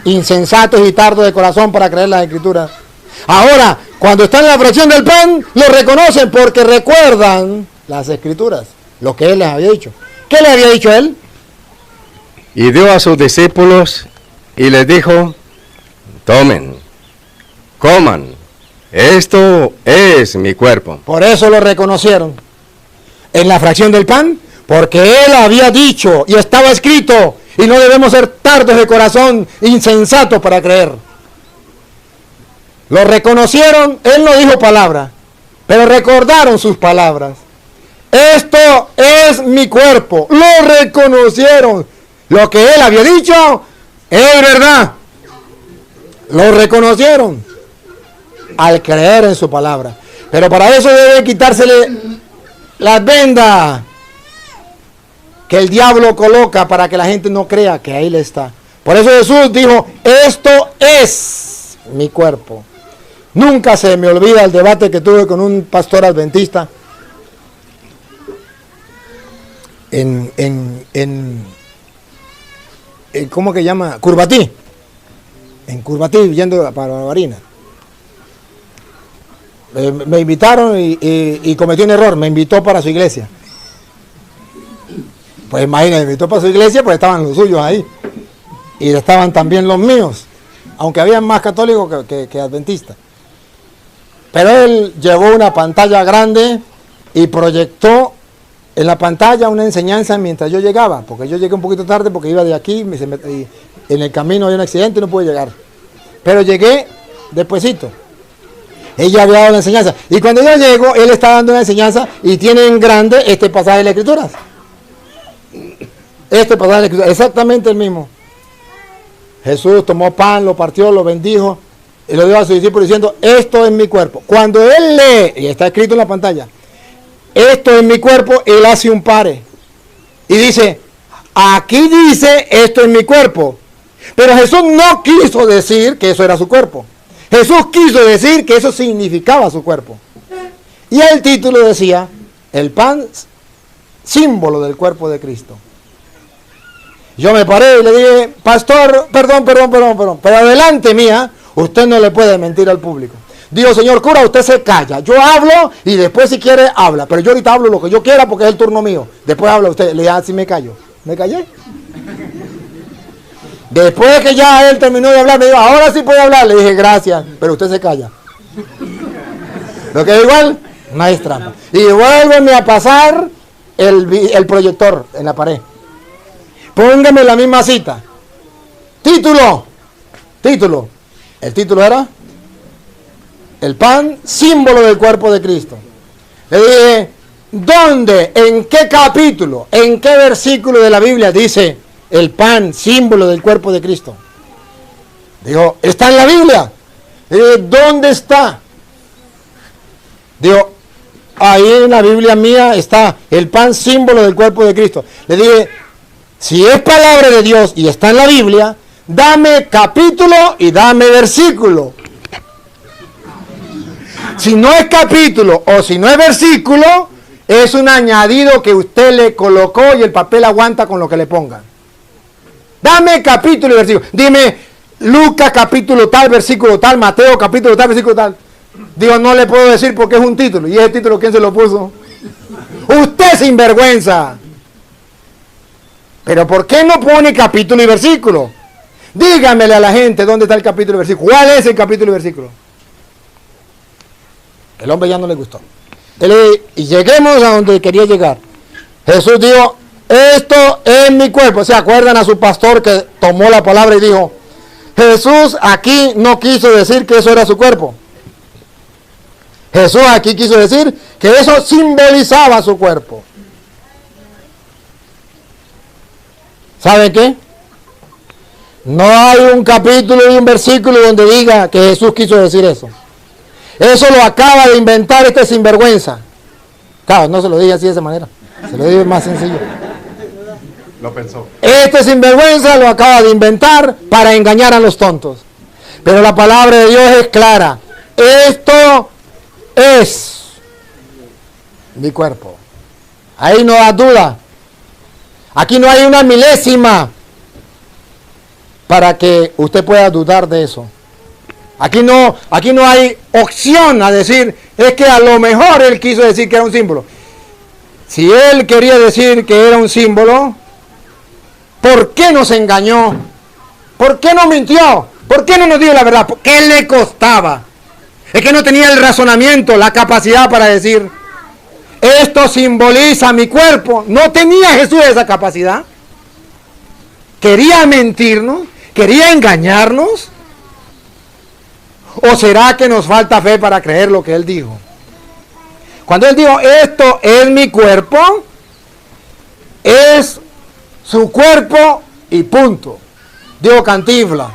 Insensatos y tardos de corazón para creer las escrituras. Ahora, cuando están en la fracción del pan, lo reconocen porque recuerdan las escrituras, lo que él les había dicho. ¿Qué le había dicho él? Y dio a sus discípulos y les dijo, tomen, coman, esto es mi cuerpo. Por eso lo reconocieron en la fracción del pan, porque él había dicho y estaba escrito, y no debemos ser tardos de corazón, insensatos para creer. Lo reconocieron, él no dijo palabra, pero recordaron sus palabras. Esto es mi cuerpo, lo reconocieron. Lo que él había dicho es verdad. Lo reconocieron al creer en su palabra. Pero para eso debe quitársele las vendas que el diablo coloca para que la gente no crea que ahí le está. Por eso Jesús dijo, esto es mi cuerpo. Nunca se me olvida el debate que tuve con un pastor adventista ¿cómo que llama? Curvatí. En Curvatí, yendo para Barbarina. Me invitaron y cometí un error. Me invitó para su iglesia. Pues imagínate, me invitó para su iglesia, pues estaban los suyos ahí. Y estaban también los míos. Aunque había más católicos que adventistas. Pero él llevó una pantalla grande y proyectó en la pantalla una enseñanza mientras yo llegaba, porque yo llegué un poquito tarde porque iba de aquí, y en el camino había un accidente y no pude llegar. Pero llegué despuesito. Ella había dado la enseñanza. Y cuando yo llego, él está dando una enseñanza y tiene en grande este pasaje de las Escrituras. Este pasaje de las Escrituras, exactamente el mismo. Jesús tomó pan, lo partió, lo bendijo y lo dio a sus discípulos diciendo, esto es mi cuerpo. Cuando él lee, y está escrito en la pantalla, esto es mi cuerpo, él hace un pare y dice, aquí dice esto es mi cuerpo, pero Jesús no quiso decir que eso era su cuerpo. Jesús quiso decir que eso significaba su cuerpo. Y el título decía, el pan, símbolo del cuerpo de Cristo. Yo me paré y le dije, pastor, perdón, pero adelante mía, usted no le puede mentir al público. Digo, señor cura, usted se calla. Yo hablo y después si quiere habla. Pero yo ahorita hablo lo que yo quiera porque es el turno mío. Después habla usted. Le dije, así me callo. ¿Me callé? Después que ya él terminó de hablar, me dijo, ahora sí puede hablar. Le dije, gracias, pero usted se calla. Lo que igual, no es trampa. Y vuélveme a pasar el proyector en la pared. Póngame la misma cita. Título. El título era el pan, símbolo del cuerpo de Cristo. Le dije, ¿dónde? ¿En qué capítulo? ¿En qué versículo de la Biblia dice el pan, símbolo del cuerpo de Cristo? Digo, ¿está en la Biblia? Le dije, ¿dónde está? Digo, ahí en la Biblia mía está el pan, símbolo del cuerpo de Cristo. Le dije, si es palabra de Dios y está en la Biblia, dame capítulo y dame versículo. Si no es capítulo o si no es versículo, es un añadido que usted le colocó y el papel aguanta con lo que le pongan. Dame capítulo y versículo. Dime Lucas capítulo tal, versículo tal, Mateo capítulo tal, versículo tal. Digo, no le puedo decir porque es un título. ¿Y ese título quién se lo puso? Usted sinvergüenza. Pero ¿por qué no pone capítulo y versículo? Dígamele a la gente dónde está el capítulo y versículo. ¿Cuál es el capítulo y versículo? El hombre ya no le gustó. Y lleguemos a donde quería llegar. Jesús dijo, esto es mi cuerpo. ¿Se acuerdan a su pastor que tomó la palabra y dijo, Jesús aquí no quiso decir que eso era su cuerpo? Jesús aquí quiso decir que eso simbolizaba su cuerpo. ¿Sabe qué? No hay un capítulo y un versículo donde diga que Jesús quiso decir eso. Eso lo acaba de inventar este sinvergüenza. Claro, no se lo diga así de esa manera. Se lo digo más sencillo. Lo pensó. Este sinvergüenza lo acaba de inventar para engañar a los tontos. Pero la palabra de Dios es clara. Esto es mi cuerpo. Ahí no da duda. Aquí no hay una milésima para que usted pueda dudar de eso. Aquí no hay opción a decir, es que a lo mejor él quiso decir que era un símbolo. Si él quería decir que era un símbolo, ¿por qué nos engañó? ¿Por qué no mintió? ¿Por qué no nos dijo la verdad? ¿Por qué le costaba? Es que no tenía el razonamiento, la capacidad para decir, esto simboliza mi cuerpo. No tenía Jesús esa capacidad. ¿Quería mentirnos? ¿Quería engañarnos? ¿O será que nos falta fe para creer lo que él dijo? Cuando él dijo, esto es mi cuerpo, es su cuerpo y punto. Dijo Cantinflas,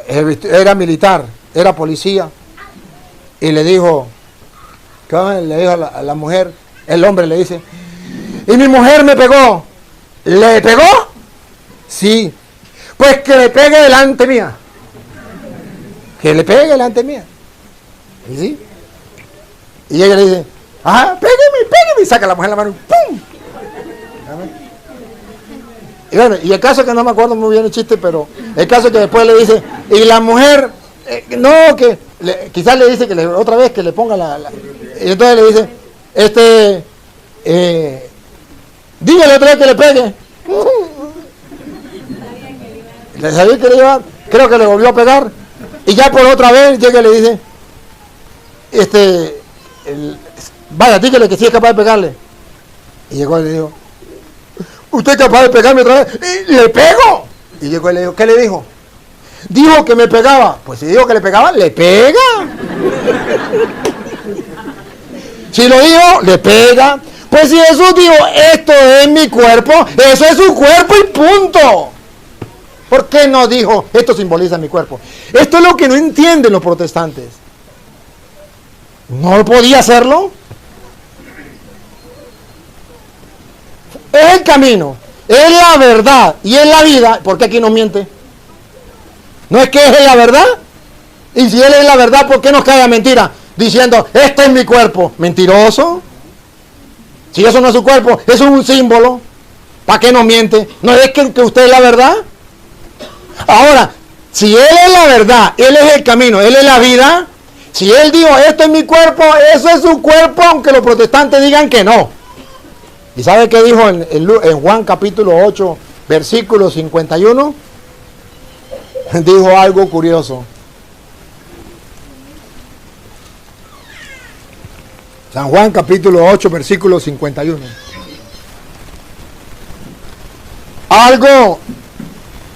era militar, era policía, y le dijo, le dijo a la mujer, el hombre le dice, y mi mujer me pegó. ¿Le pegó? Sí. Pues que le pegue delante mía. Que le pegue delante mía. ¿Y sí? Y ella le dice, pégueme, y saca la mujer la mano, ¡pum! Y bueno, y el caso que no me acuerdo muy bien el chiste, pero el caso que después le dice, y la mujer, quizás le dice que otra vez que le ponga y entonces le dice, dígale otra vez que le pegue. Le sabía que le iba, creo que le volvió a pegar, y ya por otra vez llega y le dice, vaya, dígale que sí es capaz de pegarle. Y llegó y le dijo, ¿usted es capaz de pegarme otra vez? Y le pego. Y llegó y le dijo, ¿qué le dijo? Dijo que me pegaba. Pues si dijo que le pegaba, le pega. Si lo dijo, le pega. Pues si Jesús dijo, esto es mi cuerpo, eso es su cuerpo y punto. ¿Por qué no dijo, esto simboliza mi cuerpo? Esto es lo que no entienden los protestantes. ¿No podía hacerlo? Es el camino, es la verdad y es la vida. ¿Por qué aquí nos miente? ¿No es que es la verdad? Y si él es la verdad, ¿por qué nos cae la mentira? Diciendo, este es mi cuerpo. Mentiroso. Si eso no es su cuerpo, eso es un símbolo. ¿Para qué nos miente? ¿No es que usted es la verdad? Ahora, si él es la verdad, él es el camino, él es la vida. Si él dijo, esto es mi cuerpo, eso es su cuerpo, aunque los protestantes digan que no. ¿Y sabe qué dijo en Juan capítulo 8, versículo 51? Dijo algo curioso. San Juan capítulo 8, versículo 51. Algo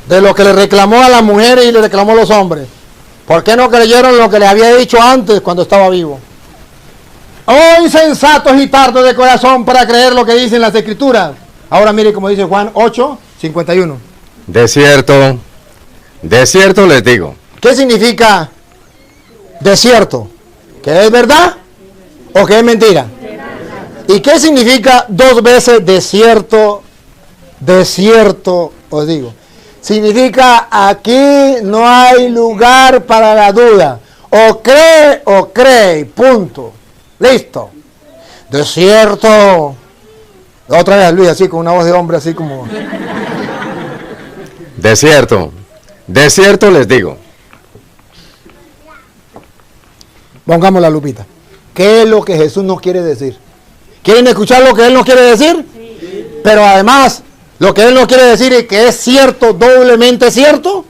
de lo que le reclamó a las mujeres y le reclamó a los hombres. ¿Por qué no creyeron lo que le había dicho antes cuando estaba vivo? Oh, insensatos y tardos de corazón para creer lo que dicen las escrituras. Ahora mire como dice Juan 8, 51. De cierto les digo. ¿Qué significa de cierto? ¿Que es verdad o que es mentira? ¿Y qué significa dos veces de cierto? De cierto os digo. Significa aquí no hay lugar para la duda. O cree, punto. Listo. De cierto. Otra vez Luis así con una voz de hombre así como. De cierto les digo. Pongamos la lupita. ¿Qué es lo que Jesús nos quiere decir? ¿Quieren escuchar lo que Él nos quiere decir? Sí. Pero además, lo que Él nos quiere decir es que es cierto, doblemente cierto.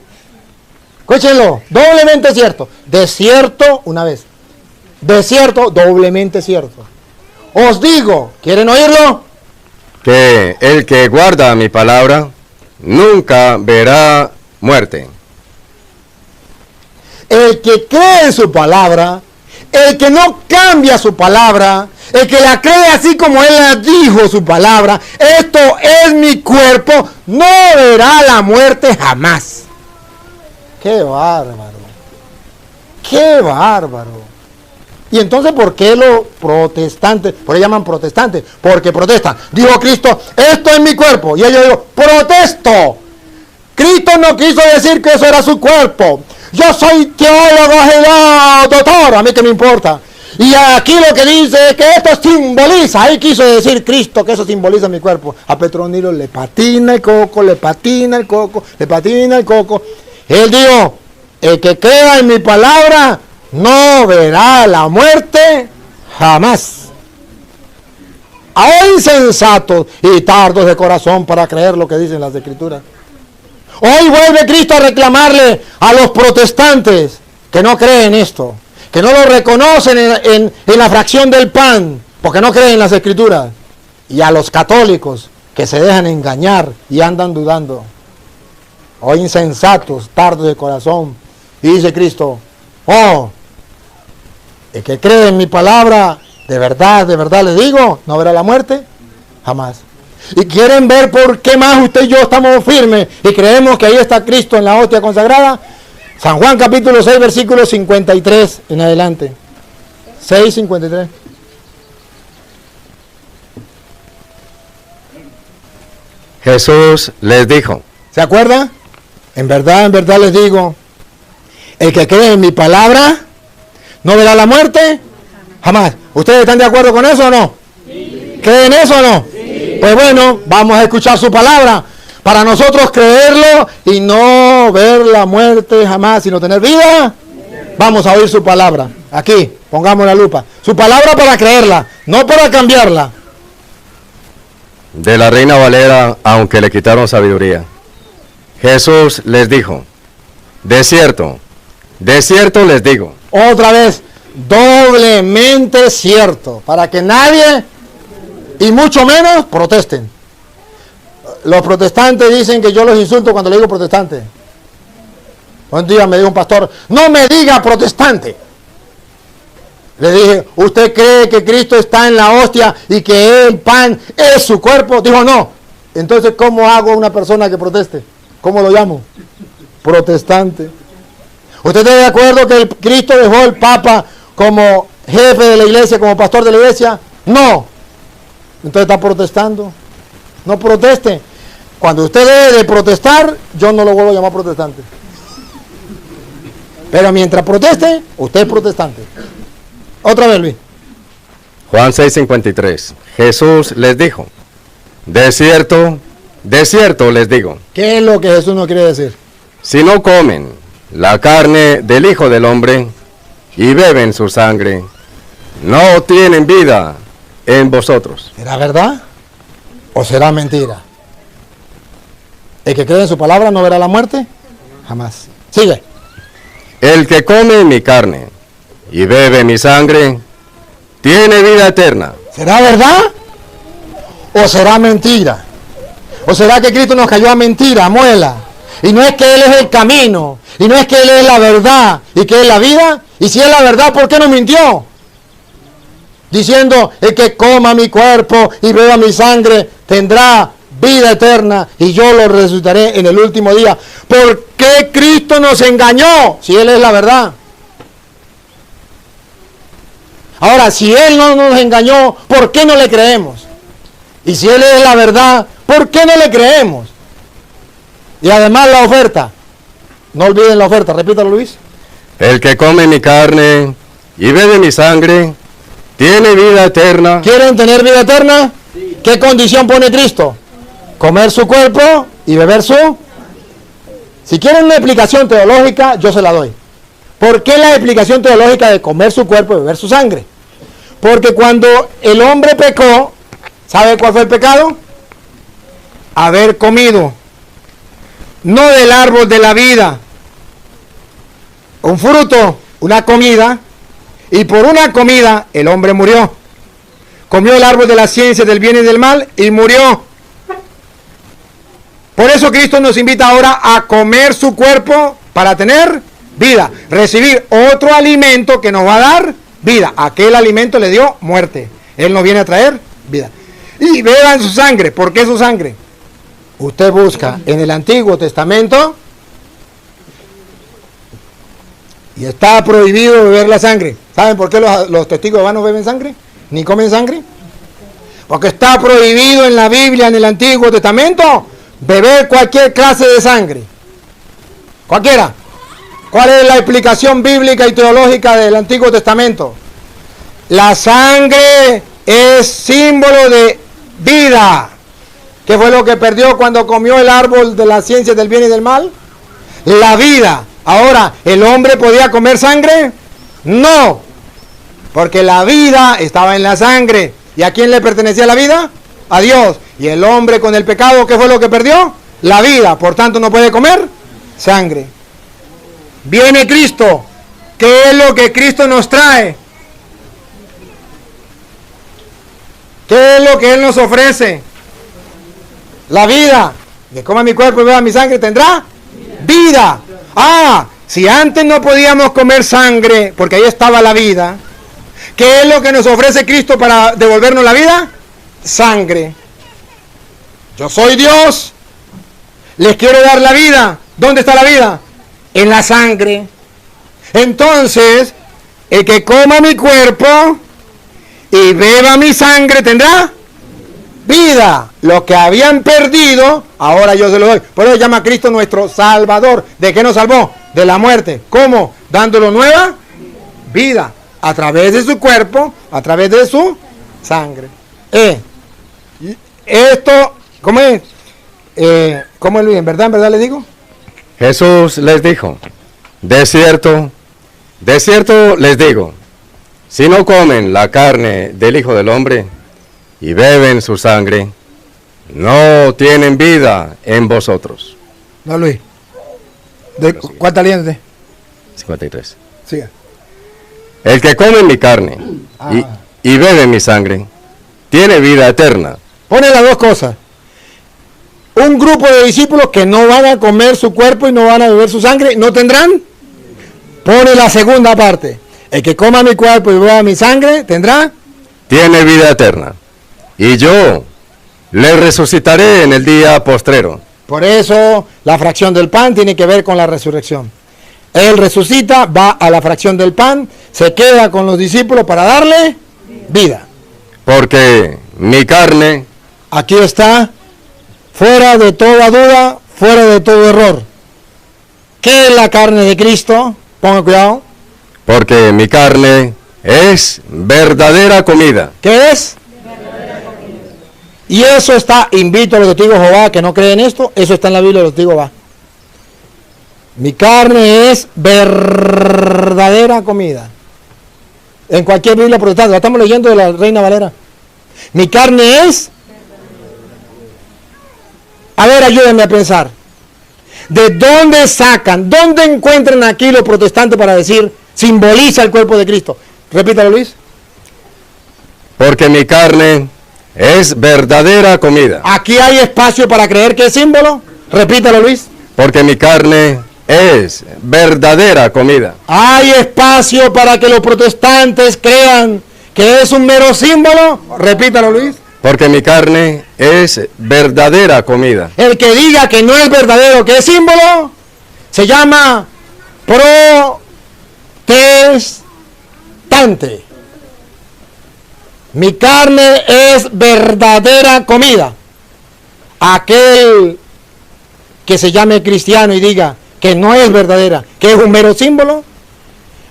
Escúchenlo, doblemente cierto. De cierto, una vez. De cierto, doblemente cierto. Os digo, ¿quieren oírlo? Que el que guarda mi palabra nunca verá muerte. El que cree en su palabra, el que no cambia su palabra, El que la cree así como Él la dijo su palabra, esto es mi cuerpo, no verá la muerte jamás. ¡Qué bárbaro! ¡Qué bárbaro! Y entonces, ¿por qué los protestantes, por qué llaman protestantes? Porque protestan. Dijo Cristo, esto es mi cuerpo. Y ellos digo, protesto. Cristo no quiso decir que eso era su cuerpo. Yo soy teólogo, doctor, a mí que me importa. Y aquí lo que dice es que esto simboliza, ahí quiso decir Cristo que eso simboliza mi cuerpo. A Petronilo le patina el coco, le patina el coco, le patina el coco. Él dijo, el que crea en mi palabra no verá la muerte jamás. Ahora insensatos y tardos de corazón para creer lo que dicen las Escrituras. Hoy vuelve Cristo a reclamarle a los protestantes que no creen esto, que no lo reconocen en la fracción del pan, porque no creen en las Escrituras, y a los católicos que se dejan engañar y andan dudando. Hoy insensatos, tardos de corazón, y dice Cristo, oh, el que cree en mi palabra, de verdad les digo, no verá la muerte jamás. Y quieren ver por qué más usted y yo estamos firmes y creemos que ahí está Cristo en la hostia consagrada. San Juan capítulo 6, versículo 53 en adelante. 6:53. Jesús les dijo. ¿Se acuerda? En verdad les digo, el que cree en mi palabra no verá la muerte jamás. ¿Ustedes están de acuerdo con eso o no? Sí. ¿Creen eso o no? Sí. Pues bueno, vamos a escuchar su palabra para nosotros creerlo y no ver la muerte jamás, sino tener vida. Vamos a oír su palabra. Aquí, pongamos la lupa. Su palabra para creerla, no para cambiarla. De la Reina Valera, aunque le quitaron sabiduría. Jesús les dijo, de cierto les digo. Otra vez, doblemente cierto, para que nadie, y mucho menos, protesten. Los protestantes dicen que yo los insulto cuando le digo protestante. Un día me dijo un pastor, no me diga protestante. Le dije, ¿usted cree que Cristo está en la hostia y que el pan es su cuerpo? Dijo, no. Entonces, ¿cómo hago una persona que proteste? ¿Cómo lo llamo? Protestante. ¿Usted está de acuerdo que Cristo dejó al Papa como jefe de la iglesia, como pastor de la iglesia? No. Entonces está protestando. No proteste. Cuando usted debe de protestar, yo no lo vuelvo a llamar protestante. Pero mientras proteste, usted es protestante. Otra vez, Luis. Juan 6:53. Jesús les dijo, de cierto les digo. ¿Qué es lo que Jesús no quiere decir? Si no comen la carne del Hijo del Hombre y beben su sangre, no tienen vida en vosotros. ¿Será verdad o será mentira? ¿El que cree en su palabra no verá la muerte? Jamás. Sigue. El que come mi carne y bebe mi sangre, tiene vida eterna. ¿Será verdad o será mentira? ¿O será que Cristo nos cayó a mentira, a muela? Y no es que Él es el camino, y no es que Él es la verdad, y que es la vida. Y si es la verdad, ¿por qué no mintió? Diciendo, el que coma mi cuerpo y beba mi sangre, tendrá vida eterna, y yo lo resucitaré en el último día. ¿Por qué Cristo nos engañó, si Él es la verdad? Ahora, si Él no nos engañó, ¿por qué no le creemos? Y si Él es la verdad, ¿por qué no le creemos? Y además la oferta. No olviden la oferta, repítalo, Luis. El que come mi carne y bebe mi sangre, tiene vida eterna. ¿Quieren tener vida eterna? Sí. ¿Qué condición pone Cristo? Comer su cuerpo y beber su... Si quieren una explicación teológica, yo se la doy. ¿Por qué la explicación teológica de comer su cuerpo y beber su sangre? Porque cuando el hombre pecó, ¿sabe cuál fue el pecado? Haber comido, no del árbol de la vida, un fruto, una comida, y por una comida el hombre murió. Comió el árbol de la ciencia del bien y del mal y murió. Por eso Cristo nos invita ahora a comer su cuerpo para tener vida, recibir otro alimento que nos va a dar vida. Aquel alimento le dio muerte. Él nos viene a traer vida. Y beban su sangre. ¿Por qué su sangre? Usted busca en el Antiguo Testamento y está prohibido beber la sangre. ¿Saben por qué los testigos de Jehová no beben sangre? ¿Ni comen sangre? Porque está prohibido en la Biblia, en el Antiguo Testamento, beber cualquier clase de sangre. Cualquiera. ¿Cuál es la explicación bíblica y teológica del Antiguo Testamento? La sangre es símbolo de vida. ¿Qué fue lo que perdió cuando comió el árbol de la ciencia del bien y del mal? La vida. Ahora, ¿el hombre podía comer sangre? No. Porque la vida estaba en la sangre. ¿Y a quién le pertenecía la vida? A Dios. Y el hombre con el pecado, ¿qué fue lo que perdió? La vida. Por tanto, no puede comer sangre. Viene Cristo. ¿Qué es lo que Cristo nos trae? ¿Qué es lo que Él nos ofrece? La vida. Que coma mi cuerpo y beba mi sangre, tendrá vida. Ah, si antes no podíamos comer sangre, porque ahí estaba la vida, ¿qué es lo que nos ofrece Cristo para devolvernos la vida? Sangre. Yo soy Dios, les quiero dar la vida. ¿Dónde está la vida? En la sangre. Entonces, el que coma mi cuerpo y beba mi sangre tendrá vida. Lo que habían perdido, ahora yo se lo doy. Por eso llama a Cristo nuestro Salvador. ¿De qué nos salvó? De la muerte. ¿Cómo? Dándolo nueva vida. A través de su cuerpo, a través de su sangre. Esto, ¿cómo es? ¿Cómo es, Luis? ¿En verdad le digo? Jesús les dijo, de cierto les digo, si no comen la carne del Hijo del Hombre y beben su sangre, no tienen vida en vosotros. No, Luis. ¿Cuántas líneas de? 53. Siga. El que come mi carne y bebe mi sangre, tiene vida eterna. Pone las dos cosas. Un grupo de discípulos que no van a comer su cuerpo y no van a beber su sangre, ¿no tendrán? Pone la segunda parte. El que coma mi cuerpo y beba mi sangre, ¿tendrá? Tiene vida eterna. Y yo le resucitaré en el día postrero. Por eso la fracción del pan tiene que ver con la resurrección. Él resucita, va a la fracción del pan, se queda con los discípulos para darle vida. Porque mi carne, aquí está, fuera de toda duda, fuera de todo error. ¿Qué es la carne de Cristo? Ponga cuidado. Porque mi carne es verdadera comida. ¿Qué es? Y eso está, invito a los testigos de Jehová que no creen esto, eso está en la Biblia de los testigos de Jehová. Mi carne es verdadera comida. En cualquier Biblia protestante, la estamos leyendo de la Reina Valera. Mi carne es... A ver, ayúdenme a pensar. ¿De dónde sacan, dónde encuentran aquí los protestantes para decir, simboliza el cuerpo de Cristo? Repítalo, Luis. Porque mi carne es verdadera comida. ¿Aquí hay espacio para creer que es símbolo? Repítalo, Luis. Porque mi carne es verdadera comida. ¿Hay espacio para que los protestantes crean que es un mero símbolo? Repítalo, Luis. Porque mi carne es verdadera comida. El que diga que no es verdadero, que es símbolo, se llama protestante. Mi carne es verdadera comida. Aquel que se llame cristiano y diga que no es verdadera, que es un mero símbolo,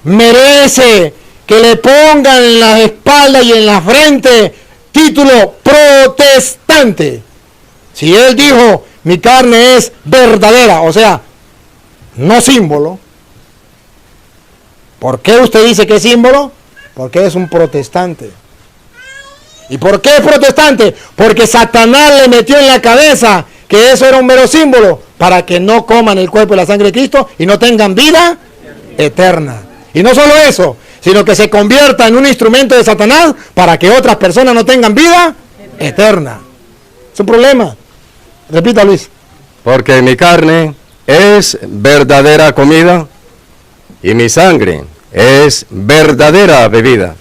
merece que le pongan en la espalda y en la frente título protestante. Si él dijo mi carne es verdadera, o sea, no símbolo, ¿por qué usted dice que es símbolo? Porque es un protestante. ¿Y por qué es protestante? Porque Satanás le metió en la cabeza que eso era un mero símbolo para que no coman el cuerpo y la sangre de Cristo y no tengan vida eterna. Y no solo eso, sino que se convierta en un instrumento de Satanás para que otras personas no tengan vida eterna. Es un problema. Repita, Luis. Porque mi carne es verdadera comida y mi sangre es verdadera bebida.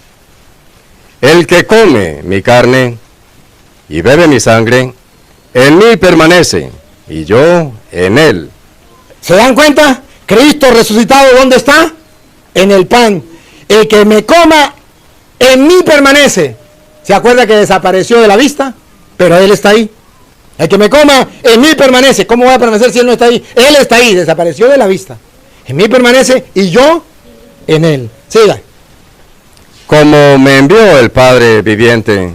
El que come mi carne y bebe mi sangre, en mí permanece, y yo en él. ¿Se dan cuenta? Cristo resucitado, ¿dónde está? En el pan. El que me coma, en mí permanece. ¿Se acuerda que desapareció de la vista? Pero Él está ahí. El que me coma, en mí permanece. ¿Cómo va a permanecer si Él no está ahí? Él está ahí, desapareció de la vista. En mí permanece y yo en Él. Siga. Como me envió el Padre viviente,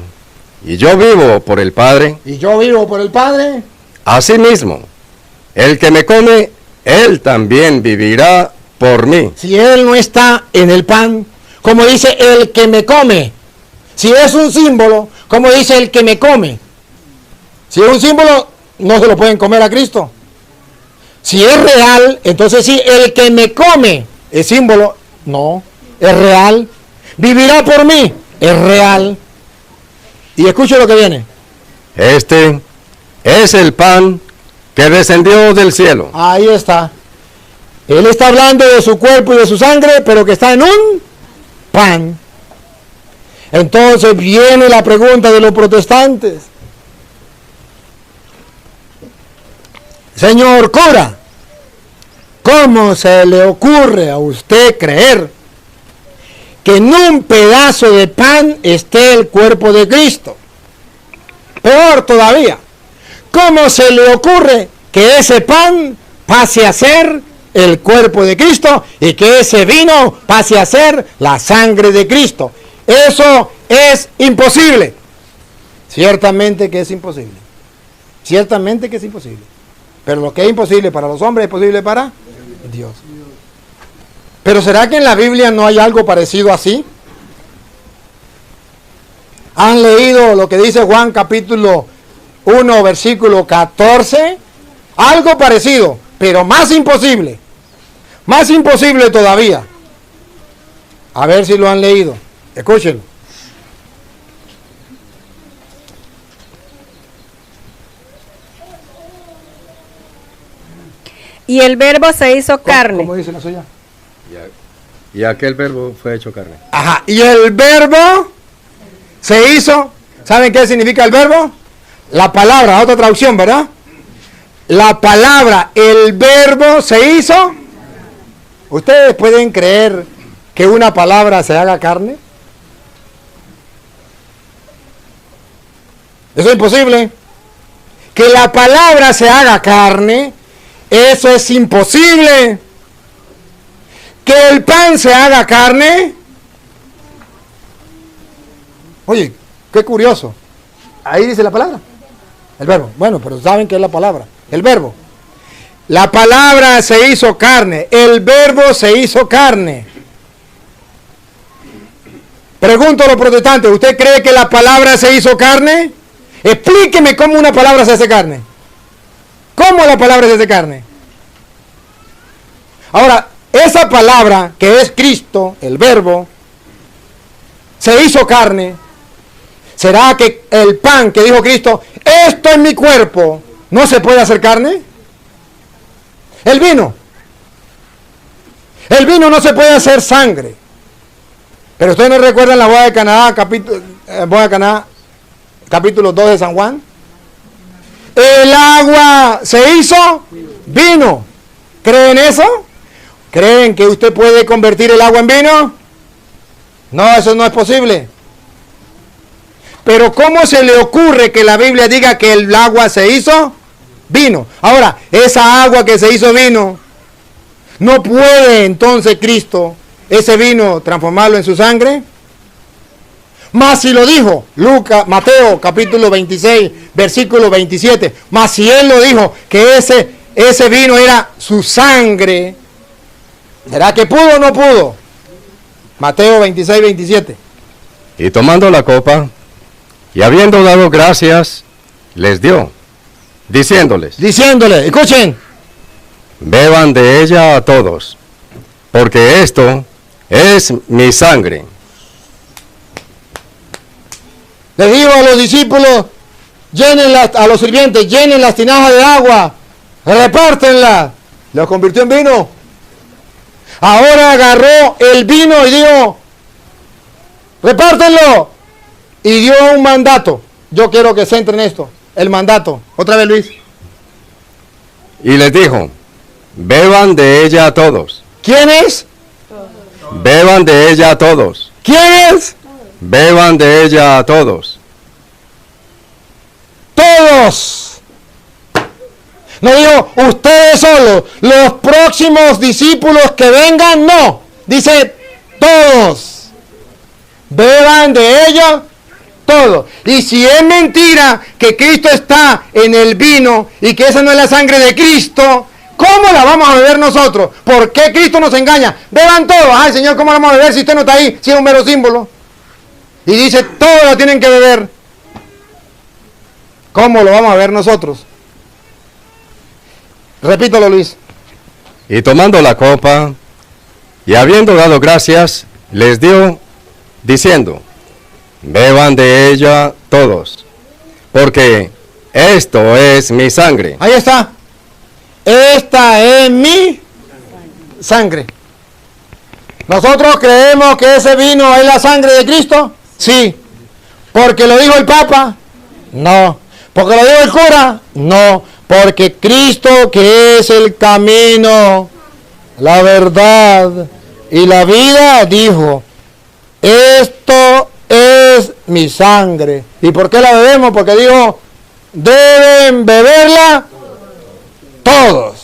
y yo vivo por el Padre, Y yo vivo por el Padre. asimismo, el que me come, él también vivirá por mí. Si Él no está en el pan, como dice el que me come. Si es un símbolo, como dice el que me come. Si es un símbolo, no se lo pueden comer a Cristo. Si es real, entonces sí, el que me come es símbolo. No, es real. Vivirá por mí, es real. Y escuche lo que viene. Este es el pan que descendió del cielo. Ahí está. Él está hablando de su cuerpo y de su sangre, pero que está en un pan. Entonces viene la pregunta de los protestantes. Señor cura, ¿cómo se le ocurre a usted creer que en un pedazo de pan esté el cuerpo de Cristo? Peor todavía, ¿cómo se le ocurre que ese pan pase a ser el cuerpo de Cristo y que ese vino pase a ser la sangre de Cristo? Eso es imposible. Ciertamente que es imposible. Ciertamente que es imposible. Pero lo que es imposible para los hombres es posible para Dios. Pero ¿será que en la Biblia no hay algo parecido así? ¿Han leído lo que dice Juan capítulo 1, versículo 14? Algo parecido, pero más imposible. Más imposible todavía. A ver si lo han leído. Escúchenlo. Y el verbo se hizo carne. ¿Cómo dice la suya? Y aquel verbo fue hecho carne. Ajá. Y el verbo se hizo. ¿Saben qué significa el verbo? La palabra, otra traducción, ¿verdad? La palabra, el verbo se hizo. ¿Ustedes pueden creer que una palabra se haga carne? Eso es imposible. Que la palabra se haga carne, eso es imposible. Que el pan se haga carne. Oye, qué curioso. Ahí dice la palabra. El verbo. Bueno, pero saben qué es la palabra. El verbo. La palabra se hizo carne. El verbo se hizo carne. Pregunto a los protestantes, ¿usted cree que la palabra se hizo carne? Explíqueme cómo una palabra se hace carne. ¿Cómo la palabra se hace carne? Ahora, esa palabra que es Cristo, el verbo, se hizo carne. ¿Será que el pan que dijo Cristo, esto es mi cuerpo, no se puede hacer carne? El vino. El vino no se puede hacer sangre. Pero ustedes no recuerdan la boda de Caná, capítulo 2 de San Juan. El agua se hizo vino. ¿Creen eso? ¿Creen que usted puede convertir el agua en vino? No, eso no es posible. Pero ¿cómo se le ocurre que la Biblia diga que el agua se hizo vino? Ahora, esa agua que se hizo vino, ¿no puede entonces Cristo ese vino transformarlo en su sangre? Mas si lo dijo, Mateo capítulo 26, versículo 27, mas si él lo dijo que ese vino era su sangre, ¿será que pudo o no pudo? Mateo 26, 27. Y tomando la copa, y habiendo dado gracias, les dio, diciéndoles, escuchen, beban de ella a todos, porque esto es mi sangre. le dijo a los discípulos, a los sirvientes, llenen las tinajas de agua, repártenla. Lo convirtió en vino. Ahora agarró el vino y dijo, repártenlo. y dio un mandato. Yo quiero que se entre en esto. El mandato. Otra vez, Luis. Y les dijo, beban de ella todos. ¿Quiénes? Beban de ella todos. ¿Quiénes? Beban de ella todos. Todos. No digo ustedes solos, los próximos discípulos que vengan, no. Dice todos. Beban de ellos todos. Y si es mentira que Cristo está en el vino y que esa no es la sangre de Cristo, ¿cómo la vamos a beber nosotros? ¿Por qué Cristo nos engaña? Beban todos. Ay, Señor, ¿cómo la vamos a beber si usted no está ahí? Si es un mero símbolo. Y dice, todos la tienen que beber. ¿Cómo lo vamos a beber nosotros? Repítalo, Luis. Y tomando la copa, y habiendo dado gracias, les dio, diciendo, beban de ella todos, porque esto es mi sangre. Ahí está. Esta es mi sangre. ¿Nosotros creemos que ese vino es la sangre de Cristo? Sí. ¿Porque lo dijo el Papa? No. ¿Porque lo dijo el cura? No. Porque Cristo, que es el camino, la verdad y la vida, dijo, esto es mi sangre. ¿Y por qué la bebemos? Porque dijo, deben beberla todos.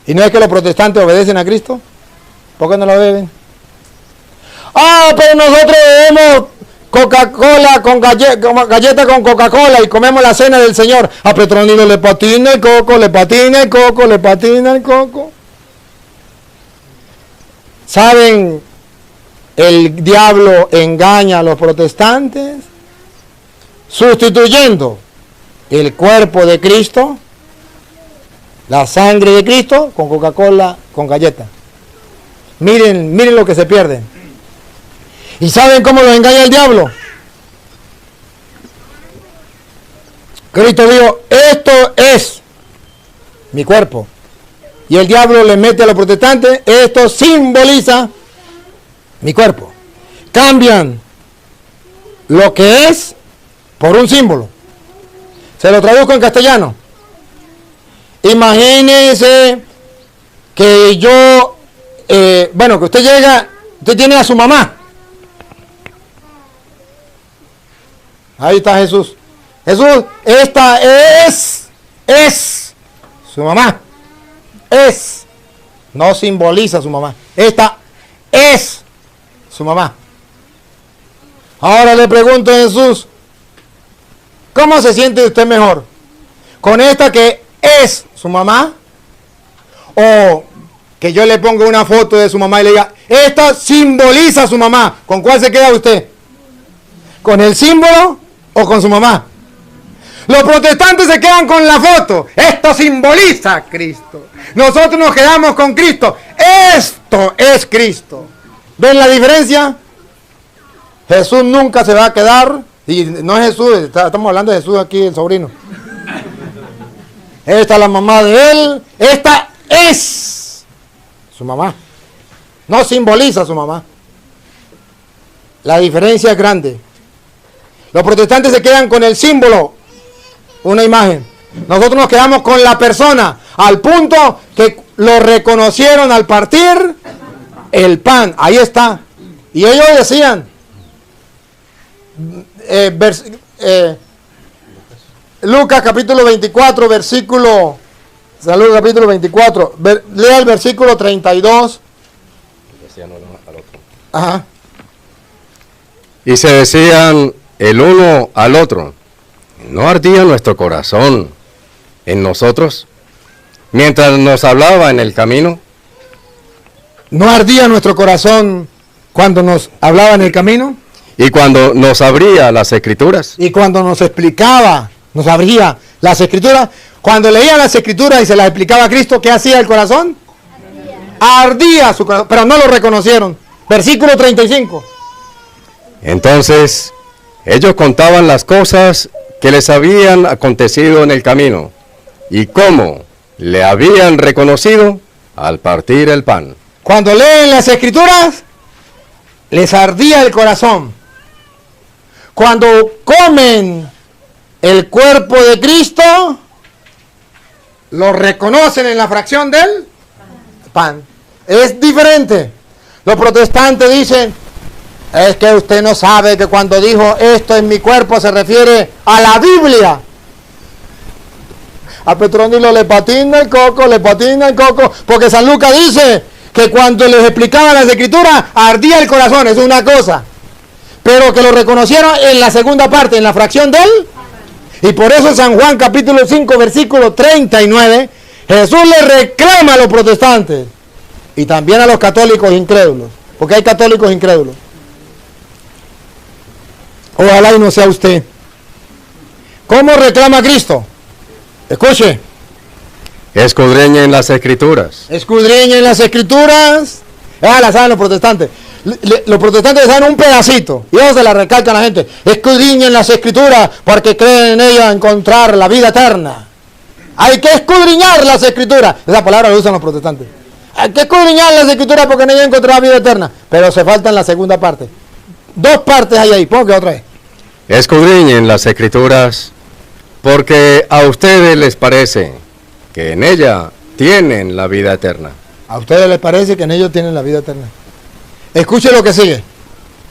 ¿Y no es que los protestantes obedecen a Cristo? ¿Por qué no la beben? Ah, pero nosotros bebemos Coca-Cola con galleta con Coca-Cola y comemos la cena del Señor. A Petronilo le patina el coco, le patina el coco, le patina el coco. ¿Saben? El diablo engaña a los protestantes sustituyendo el cuerpo de Cristo, la sangre de Cristo, con Coca-Cola, con galleta. Miren lo que se pierde. ¿Y saben cómo los engaña el diablo? Cristo dijo, esto es mi cuerpo. Y el diablo le mete a los protestantes, esto simboliza mi cuerpo. Cambian lo que es por un símbolo. Se lo traduzco en castellano. Imagínense que yo, que usted llega, usted tiene a su mamá. Ahí está Jesús. Jesús, esta es su mamá. Es. No simboliza a su mamá. Esta es su mamá. Ahora le pregunto a Jesús, ¿cómo se siente usted mejor? ¿Con esta que es su mamá? ¿O que yo le ponga una foto de su mamá y le diga, esta simboliza a su mamá? ¿Con cuál se queda usted? ¿Con el símbolo o con su mamá? Los protestantes se quedan con la foto. Esto simboliza a Cristo. Nosotros nos quedamos con Cristo. Esto es Cristo. ¿Ven la diferencia? Jesús nunca se va a quedar. Y no es Jesús, estamos hablando de Jesús aquí, el sobrino. Esta es la mamá de él. Esta es su mamá. No simboliza a su mamá. La diferencia es grande. Los protestantes se quedan con el símbolo, una imagen. Nosotros nos quedamos con la persona, al punto que lo reconocieron al partir el pan. Ahí está. Y ellos decían, Lucas capítulo 24, versículo, Lucas capítulo 24, lea el versículo 32. Ajá. Y se decían el uno al otro, ¿no ardía nuestro corazón en nosotros mientras nos hablaba en el camino? ¿No ardía nuestro corazón cuando nos hablaba en el camino? Y cuando nos abría las escrituras. Y cuando nos explicaba, nos abría las escrituras. Cuando leía las escrituras y se las explicaba a Cristo, ¿qué hacía el corazón? Ardía su corazón, pero no lo reconocieron. Versículo 35. Entonces ellos contaban las cosas que les habían acontecido en el camino y cómo le habían reconocido al partir el pan. Cuando leen las escrituras, les ardía el corazón. cuando comen el cuerpo de Cristo, lo reconocen en la fracción del pan. Es diferente. Los protestantes dicen, es que usted no sabe que cuando dijo esto en mi cuerpo se refiere a la Biblia. A Petronilo le patina el coco, porque San Lucas dice que cuando les explicaba las escrituras ardía el corazón, es una cosa, pero que lo reconocieron en la segunda parte, en la fracción del, y por eso San Juan capítulo 5 versículo 39, Jesús le reclama a los protestantes y también a los católicos incrédulos, porque hay católicos incrédulos. Ojalá y no sea usted. ¿Cómo reclama Cristo? Escuche. Escudriñen las escrituras. Escudriñen las escrituras. La saben los protestantes. Los protestantes saben un pedacito y ellos se la recalcan a la gente. Escudriñen las escrituras porque creen en ellas encontrar la vida eterna. Hay que escudriñar las escrituras. Esa palabra la usan los protestantes. Hay que escudriñar las escrituras porque en ellas encontrar la vida eterna. Pero se falta en la segunda parte. Dos partes hay ahí. Pongo que otra vez. Escudriñen las escrituras porque a ustedes les parece que en ella tienen la vida eterna. A ustedes les parece que en ellos tienen la vida eterna. Escuche lo que sigue.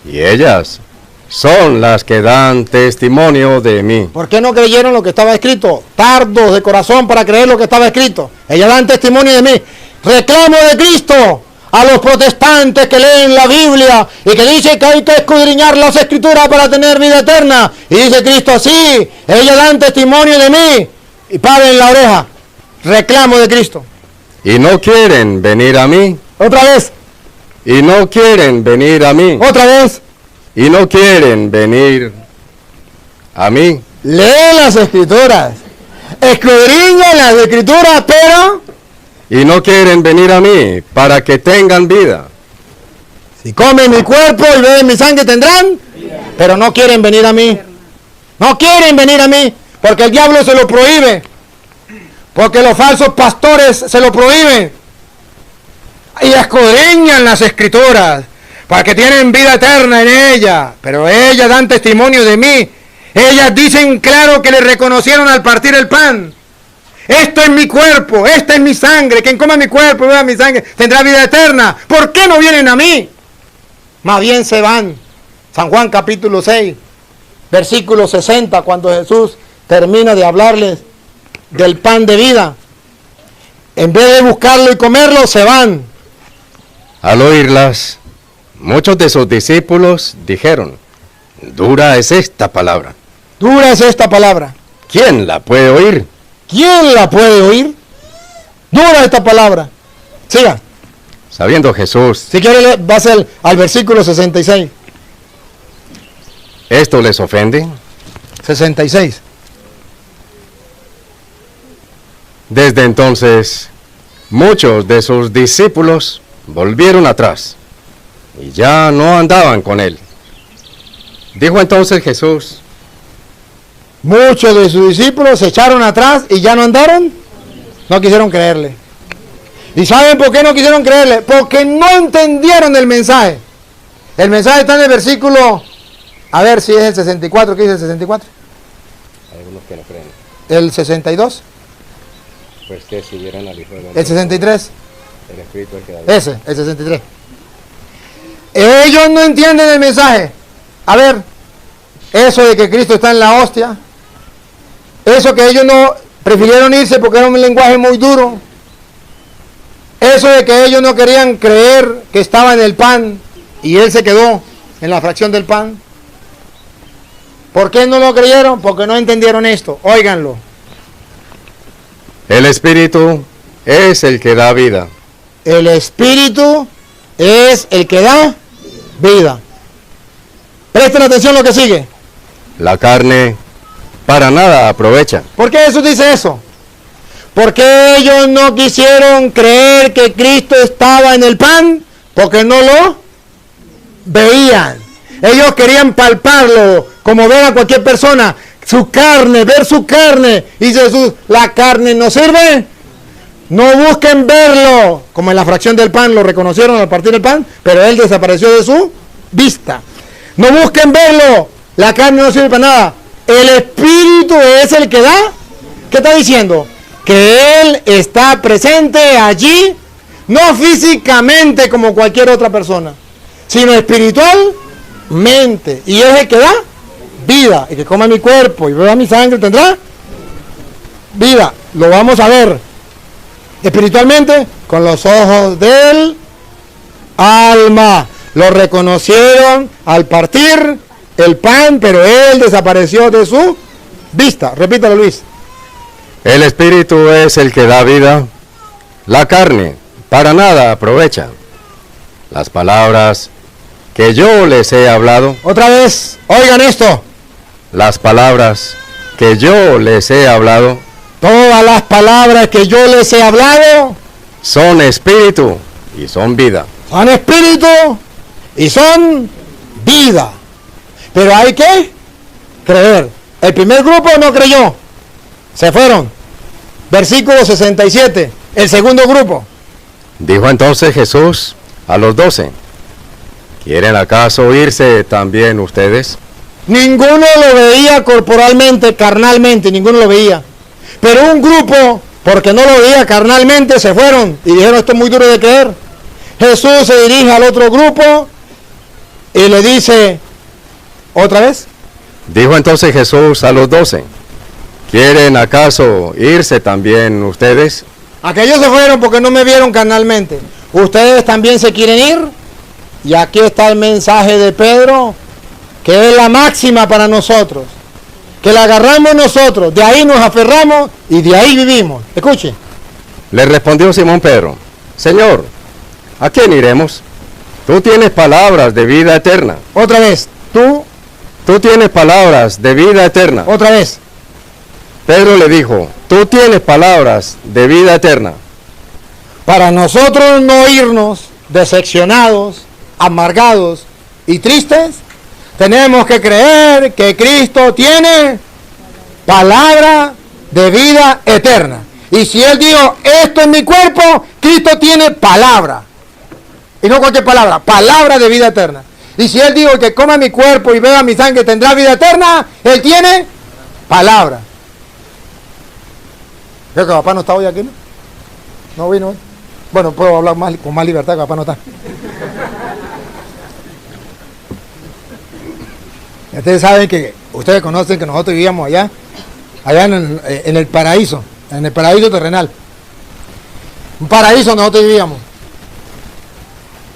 Y ellas son las que dan testimonio de mí. ¿Por qué no creyeron lo que estaba escrito? Tardos de corazón para creer lo que estaba escrito. Ellas dan testimonio de mí. Reclamo de Cristo a los protestantes que leen la Biblia y que dicen que hay que escudriñar las escrituras para tener vida eterna. Y dice Cristo así, ellas dan testimonio de mí. Y paren la oreja. Reclamo de Cristo. Y no quieren venir a mí. Otra vez. Y no quieren venir a mí. Otra vez. Y no quieren venir a mí. Lee las escrituras. Escudriñan las escrituras, pero y no quieren venir a mí para que tengan vida. si comen mi cuerpo y beben mi sangre tendrán, pero no quieren venir a mí. No quieren venir a mí, porque el diablo se lo prohíbe. Porque los falsos pastores se lo prohíben. Y escudriñan las escrituras, porque tienen vida eterna en ellas. Pero ellas dan testimonio de mí. Ellas dicen claro que le reconocieron al partir el pan. Esto es mi cuerpo, esta es mi sangre. Quien coma mi cuerpo y beba mi sangre tendrá vida eterna. ¿Por qué no vienen a mí? Más bien se van. San Juan capítulo 6, versículo 60, cuando Jesús termina de hablarles del pan de vida. En vez de buscarlo y comerlo, se van. Al oírlas, muchos de sus discípulos dijeron, dura es esta palabra. Dura es esta palabra. ¿Quién la puede oír? ¿Quién la puede oír? Dura esta palabra. Siga. Sabiendo Jesús, Si quiere, va a ser al versículo 66. esto les ofende. 66. Desde entonces, muchos de sus discípulos volvieron atrás y ya no andaban con él. Dijo entonces Jesús, Muchos de sus discípulos se echaron atrás y ya no andaron. No quisieron creerle. ¿Y saben por qué no quisieron creerle? Porque no entendieron el mensaje. El mensaje está en el versículo, a ver si es el 64. ¿Qué dice el 64? hay algunos que no creen, ¿El 62? pues que siguieran al Hijo del Hombre, ¿El 63? el Espíritu el que da vida. Ese, el 63. Ellos no entienden el mensaje. A ver, eso de que Cristo está en la hostia, eso que ellos no prefirieron irse porque era un lenguaje muy duro, eso de que ellos no querían creer que estaba en el pan y él se quedó en la fracción del pan. ¿Por qué no lo creyeron? Porque no entendieron esto. Óiganlo. El Espíritu es el que da vida. El Espíritu es el que da vida. Presten atención a lo que sigue. La carne para nada aprovecha. ¿Por qué Jesús dice eso? Porque ellos no quisieron creer que Cristo estaba en el pan, porque no lo veían. Ellos querían palparlo, como ver a cualquier persona, su carne, ver su carne. Y dice Jesús, la carne no sirve. No busquen verlo. Como en la fracción del pan lo reconocieron al partir el pan, pero él desapareció de su vista. No busquen verlo. La carne no sirve para nada. El Espíritu es el que da. ¿Qué está diciendo? Que Él está presente allí, no físicamente como cualquier otra persona, sino espiritualmente. Y es el que da vida. El que coma mi cuerpo y beba mi sangre tendrá vida. Lo vamos a ver espiritualmente con los ojos del alma. Lo reconocieron al partir el pan, pero Él desapareció de su vista. Repítalo, Luis. El Espíritu es el que da vida. La carne para nada aprovecha. Las palabras que yo les he hablado. Otra vez, oigan esto. Las palabras que yo les he hablado. Todas las palabras que yo les he hablado son espíritu y son vida. Son espíritu y son vida. Pero hay que creer. El primer grupo no creyó. Se fueron. Versículo 67. El segundo grupo. Dijo entonces Jesús a los 12: ¿quieren acaso irse también ustedes? Ninguno lo veía corporalmente, carnalmente, ninguno lo veía. Pero un grupo, porque no lo veía carnalmente, se fueron y dijeron: esto es muy duro de creer. Jesús se dirige al otro grupo y le dice, ¿otra vez? Dijo entonces Jesús a los 12: ¿quieren acaso irse también ustedes? Aquellos se fueron porque no me vieron carnalmente. ¿Ustedes también se quieren ir? Y aquí está el mensaje de Pedro, que es la máxima para nosotros, que la agarramos nosotros, de ahí nos aferramos y de ahí vivimos. Escuche. Le respondió Simón Pedro: Señor, ¿a quién iremos? Tú tienes palabras de vida eterna. Otra vez. Tú tienes palabras de vida eterna. Otra vez. Pedro le dijo: tú tienes palabras de vida eterna. Para nosotros no irnos decepcionados, amargados y tristes, tenemos que creer que Cristo tiene palabra de vida eterna. Y si Él dijo, esto es mi cuerpo, Cristo tiene palabra. Y no cualquier palabra, palabra de vida eterna. Y si Él dijo, que coma mi cuerpo y beba mi sangre tendrá vida eterna, Él tiene palabra. Creo que papá no está hoy aquí, ¿no? No vino hoy. Bueno, puedo hablar con más libertad, que papá no está. Ustedes saben que, ustedes conocen que nosotros vivíamos allá en el paraíso terrenal. Un paraíso nosotros vivíamos.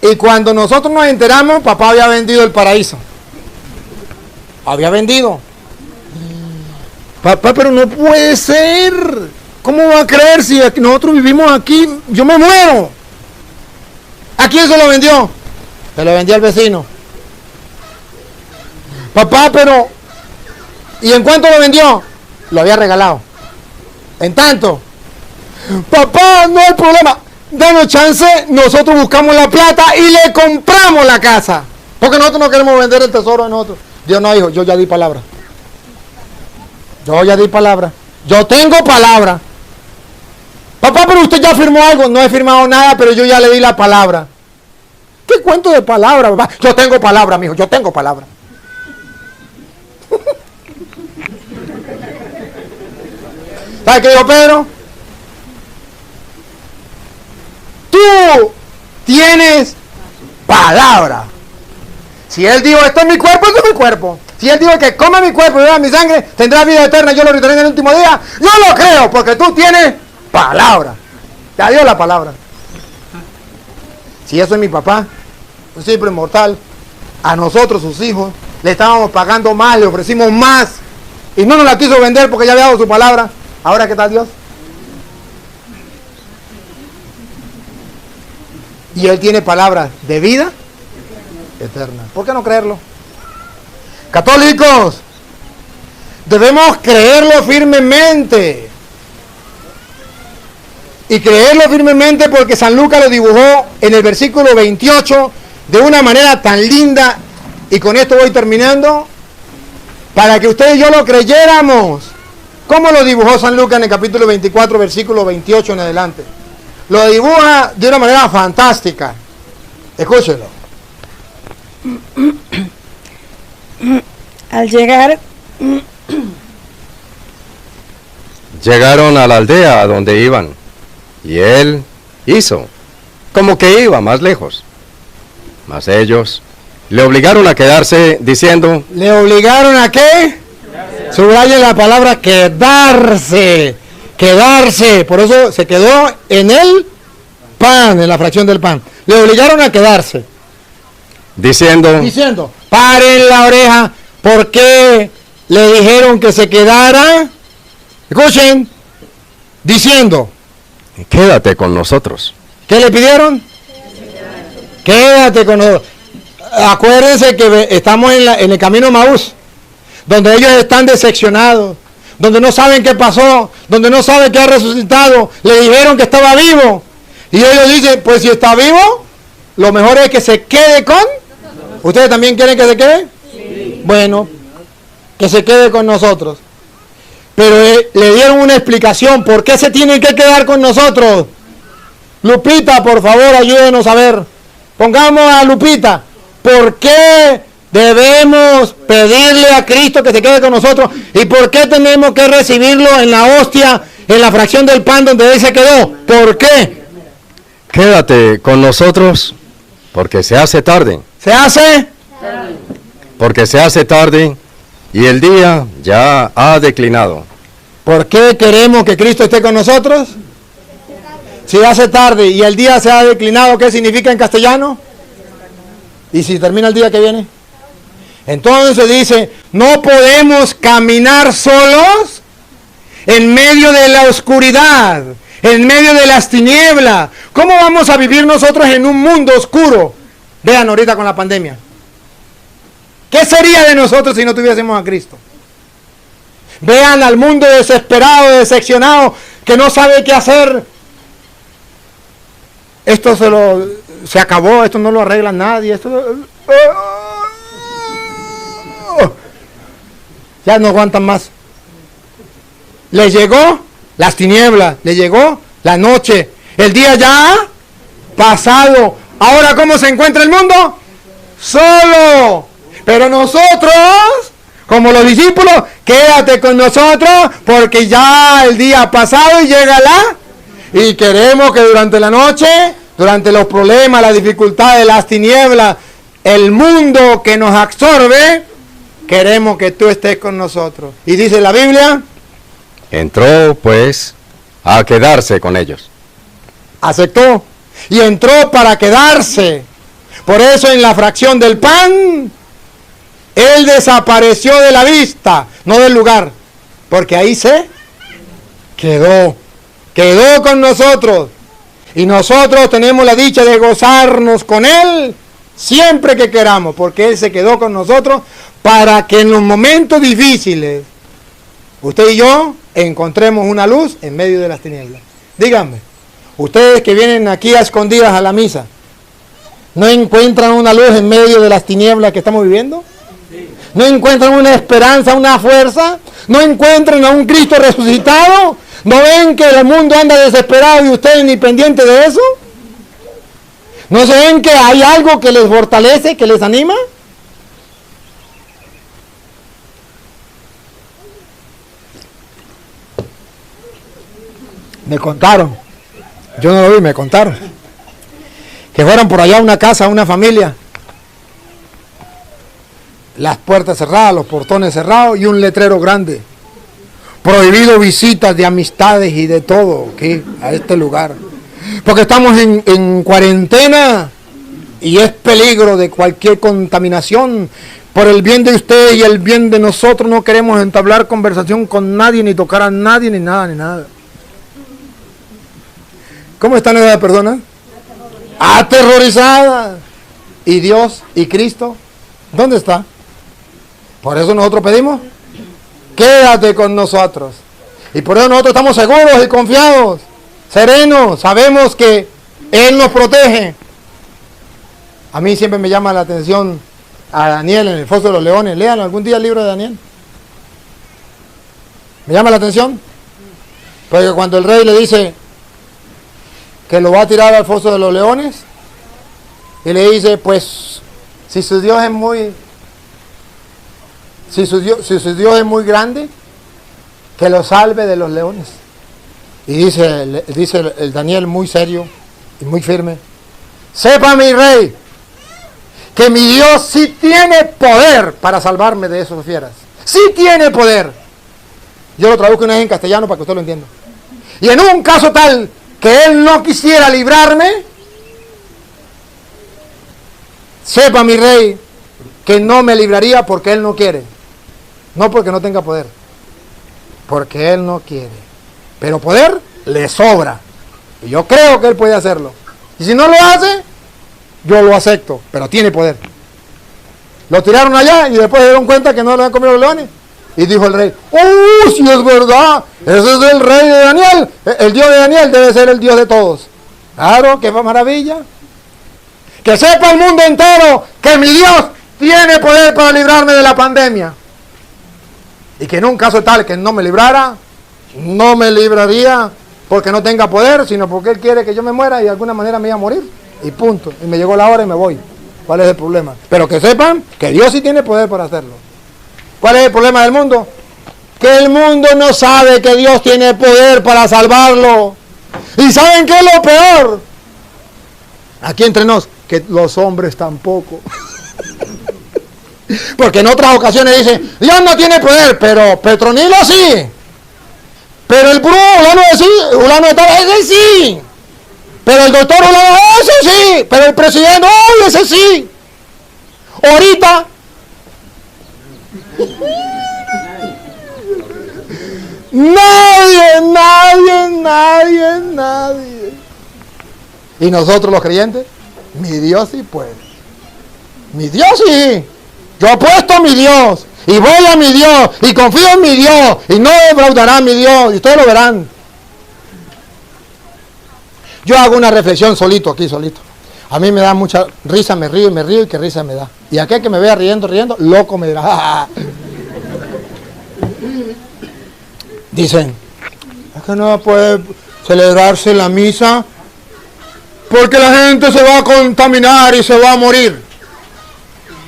Y cuando nosotros nos enteramos, papá había vendido el paraíso. Había vendido. Papá, pero no puede ser. ¿Cómo va a creer si nosotros vivimos aquí? Yo me muero. ¿A quién se lo vendió? Se lo vendió al vecino. Papá, pero... ¿y en cuánto lo vendió? Lo había regalado. En tanto. Papá, no hay problema. Danos chance, nosotros buscamos la plata y le compramos la casa. Porque nosotros no queremos vender el tesoro de nosotros. Dios no, hijo, yo ya di palabra. Yo ya di palabra. Yo tengo palabra. Papá, pero usted ya firmó algo. No he firmado nada, pero yo ya le di la palabra. ¿Qué cuento de palabra, papá? Yo tengo palabra, mijo, yo tengo palabra. ¿Sabes qué dijo Pedro? Tú tienes palabra. Si Él dijo, esto es mi cuerpo, esto es mi cuerpo. Si Él dijo que coma mi cuerpo y beba mi sangre, tendrá vida eterna, yo lo retorné en el último día. Yo lo creo, porque tú tienes palabra. Te dio la palabra. Si eso es mi papá, un simple mortal, a nosotros, sus hijos, le estábamos pagando más, le ofrecimos más, y no nos la quiso vender porque ya había dado su palabra. Ahora, ¿qué tal Dios? Y Él tiene palabras de vida eterna. ¿Por qué no creerlo? Católicos, debemos creerlo firmemente. Y creerlo firmemente porque San Lucas lo dibujó en el versículo 28 de una manera tan linda. Y con esto voy terminando. Para que ustedes y yo lo creyéramos. ¿Cómo lo dibujó San Lucas en el capítulo 24, versículo 28 en adelante? Lo dibuja de una manera Al llegar, Llegaron a la aldea a donde iban, y él hizo como que iba más lejos. Mas ellos le obligaron a quedarse, diciendo, ¿Le obligaron a qué? Subrayen la palabra quedarse. Quedarse. Por eso se quedó en el pan, en la fracción del pan. Le obligaron a quedarse. diciendo, Paren la oreja. ¿Por qué le dijeron que se quedara? Escuchen. Diciendo. quédate con nosotros. ¿Qué le pidieron? Quédate con nosotros. Acuérdense que estamos en el camino Maús, donde ellos están decepcionados, donde no saben qué pasó, donde no saben que ha resucitado. Le dijeron que estaba vivo. Y ellos dicen, pues si está vivo, lo mejor es que se quede con... ¿Ustedes también quieren que se quede? Sí. Bueno, que se quede con nosotros. Pero le dieron una explicación. ¿Por qué se tienen que quedar con nosotros? Lupita, por favor, ayúdenos a ver. Pongamos a Lupita. ¿Por qué debemos pedirle a Cristo que se quede con nosotros? ¿Y por qué tenemos que recibirlo en la hostia, en la fracción del pan donde él se quedó? ¿Por qué? Quédate con nosotros, porque se hace tarde. ¿Se hace? Porque se hace tarde y el día ya ha declinado. ¿Por qué queremos que Cristo esté con nosotros? Si hace tarde y el día se ha declinado, ¿qué significa en castellano? ¿Y si termina el día que viene? Entonces dice, no podemos caminar solos en medio de la oscuridad, en medio de las tinieblas. ¿Cómo vamos a vivir nosotros en un mundo oscuro? Vean ahorita con la pandemia. ¿Qué sería de nosotros si no tuviésemos a Cristo? Vean al mundo desesperado, decepcionado, que no sabe qué hacer. Esto se acabó, esto no lo arregla nadie. Ya no aguantan más. Le llegó las tinieblas, le llegó la noche, el día ya ha pasado. Ahora, ¿cómo se encuentra el mundo? Solo. Pero nosotros, como los discípulos, quédate con nosotros, porque ya el día ha pasado y llega y queremos que durante la noche, durante los problemas, las dificultades, las tinieblas, el mundo que nos absorbe, queremos que tú estés con nosotros. Y dice la Biblia, entró pues a quedarse con ellos. Aceptó y entró para quedarse. Por eso en la fracción del pan, él desapareció de la vista, no del lugar, porque ahí se quedó con nosotros. Y nosotros tenemos la dicha de gozarnos con él siempre que queramos, porque él se quedó con nosotros para que en los momentos difíciles usted y yo encontremos una luz en medio de las tinieblas. Díganme, ustedes que vienen aquí a escondidas a la misa, ¿no encuentran una luz en medio de las tinieblas que estamos viviendo? ¿No encuentran una esperanza, una fuerza? ¿No encuentran a un Cristo resucitado? ¿No ven que el mundo anda desesperado y ustedes ni pendientes de eso? ¿No se ven que hay algo que les fortalece, que les anima? Me contaron, yo no lo vi, me contaron, que fueron por allá a una casa, a una familia, las puertas cerradas, los portones cerrados y un letrero grande, prohibido visitas de amistades y de todo aquí a este lugar, porque estamos en cuarentena y es peligro de cualquier contaminación. Por el bien de usted y el bien de nosotros no queremos entablar conversación con nadie, ni tocar a nadie, ni nada. ¿Cómo están esas personas? Aterrorizadas. ¿Y Dios y Cristo? ¿Dónde está? Por eso nosotros pedimos, quédate con nosotros. Y por eso nosotros estamos seguros y confiados, serenos, sabemos que Él nos protege. A mí siempre me llama la atención a Daniel en el foso de los leones. Lean algún día el libro de Daniel. Me llama la atención, porque cuando el rey le dice que lo va a tirar al foso de los leones, y le dice, pues, si su Dios es muy Si su Dios es muy grande, que lo salve de los leones. Y dice el Daniel muy serio y muy firme: sepa mi rey que mi Dios sí tiene poder para salvarme de esos fieras. Sí tiene poder. Yo lo traduzco una vez en castellano para que usted lo entienda. Y en un caso tal que Él no quisiera librarme, sepa mi rey que no me libraría porque Él no quiere. No porque no tenga poder, porque Él no quiere. Pero poder le sobra. Y yo creo que Él puede hacerlo. Y si no lo hace, yo lo acepto, pero tiene poder. Lo tiraron allá y después se dieron cuenta que no lo habían comido los leones. Y dijo el rey: si es verdad, ese es el rey de Daniel. El Dios de Daniel debe ser el Dios de todos. Claro, qué maravilla. Que sepa el mundo entero que mi Dios tiene poder para librarme de la pandemia. Y que en un caso tal que no me librara, no me libraría porque no tenga poder, sino porque Él quiere que yo me muera y de alguna manera me iba a morir. Y punto. Y me llegó la hora y me voy. ¿Cuál es el problema? Pero que sepan que Dios sí tiene poder para hacerlo. ¿Cuál es el problema del mundo? Que el mundo no sabe que Dios tiene poder para salvarlo. ¿Y saben qué es lo peor? Aquí entre nos, que los hombres tampoco. Porque en otras ocasiones dicen: Dios no tiene poder, pero Petronilo sí. Pero el Bruno, Ulano de tal, ese sí. Pero el doctor Ulano, ese sí. Pero el presidente, ese sí. Ahorita. Nadie. Y nosotros los creyentes, mi Dios sí puede. Mi Dios sí. Yo apuesto a mi Dios. Y voy a mi Dios. Y confío en mi Dios. Y no defraudará a mi Dios. Y ustedes lo verán. Yo hago una reflexión solito. A mí me da mucha risa, me río y qué risa me da. Y aquel que me vea riendo, loco me dirá. Dicen: es que no puede celebrarse la misa porque la gente se va a contaminar y se va a morir.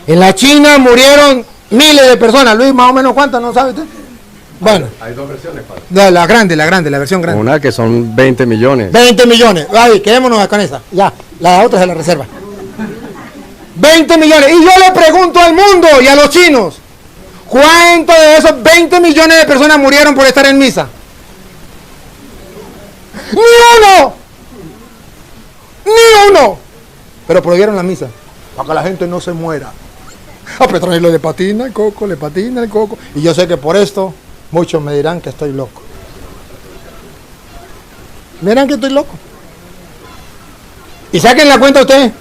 En la China murieron miles de personas. Luis, más o menos cuántas, ¿no sabe usted? Bueno. Hay dos versiones, padre. La versión grande. Una que son 20 millones. 20 millones. Ay, quedémonos con esa. Ya, la otra se la reserva. 20 millones. Y yo le pregunto al mundo y a los chinos: ¿cuántos de esos 20 millones de personas murieron por estar en misa? ¡Ni uno! Pero prohibieron la misa para que la gente no se muera. A Petronilo le patina el coco. Y yo sé que por esto muchos me dirán que estoy loco. Me dirán que estoy loco. Y saquen la cuenta ustedes.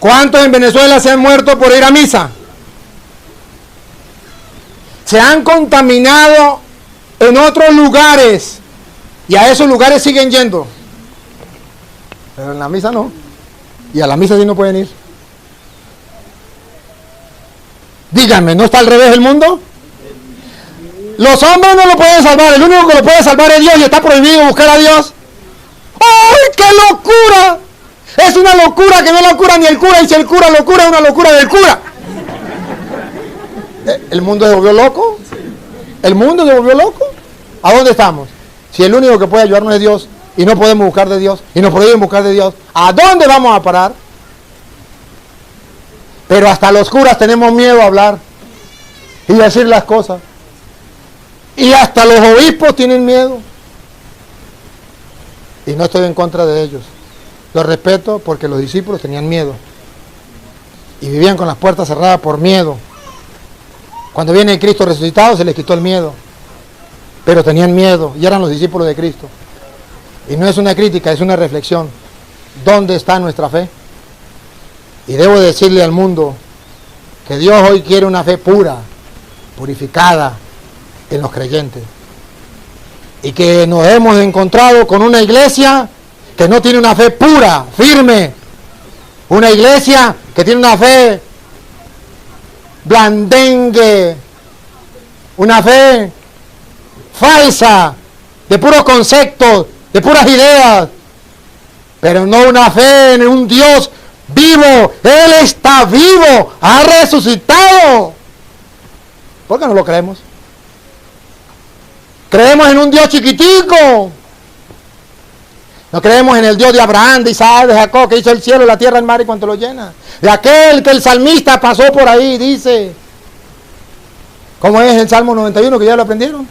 ¿Cuántos en Venezuela se han muerto por ir a misa? Se han contaminado en otros lugares. Y a esos lugares siguen yendo. Pero en la misa no. Y a la misa sí no pueden ir. Díganme, ¿no está al revés el mundo? Los hombres no lo pueden salvar. El único que lo puede salvar es Dios y está prohibido buscar a Dios. ¡Ay, qué locura! Es una locura que no es locura ni el cura. Y si el cura locura, es una locura del cura. ¿El mundo se volvió loco? ¿El mundo se volvió loco? ¿A dónde estamos? Si el único que puede ayudarnos es Dios y no podemos buscar de Dios y nos prohíben buscar de Dios, ¿a dónde vamos a parar? Pero hasta los curas tenemos miedo a hablar y decir las cosas. Y hasta los obispos tienen miedo. Y no estoy en contra de ellos. Los respeto porque los discípulos tenían miedo. Y vivían con las puertas cerradas por miedo. Cuando viene Cristo resucitado se les quitó el miedo. Pero tenían miedo y eran los discípulos de Cristo. Y no es una crítica, es una reflexión. ¿Dónde está nuestra fe? Y debo decirle al mundo que Dios hoy quiere una fe pura, purificada en los creyentes. Y que nos hemos encontrado con una iglesia que no tiene una fe pura, firme. Una iglesia que tiene una fe blandengue. Una fe falsa, de puros conceptos, de puras ideas. Pero no una fe en un Dios vivo. Él está vivo, ha resucitado. Porque no lo creemos. Creemos en un Dios chiquitico. No creemos en el Dios de Abraham, de Isaac, de Jacob, que hizo el cielo, la tierra, el mar y cuanto lo llena. De aquel que el salmista pasó por ahí, dice. ¿Cómo es el Salmo 91 que ya lo aprendieron?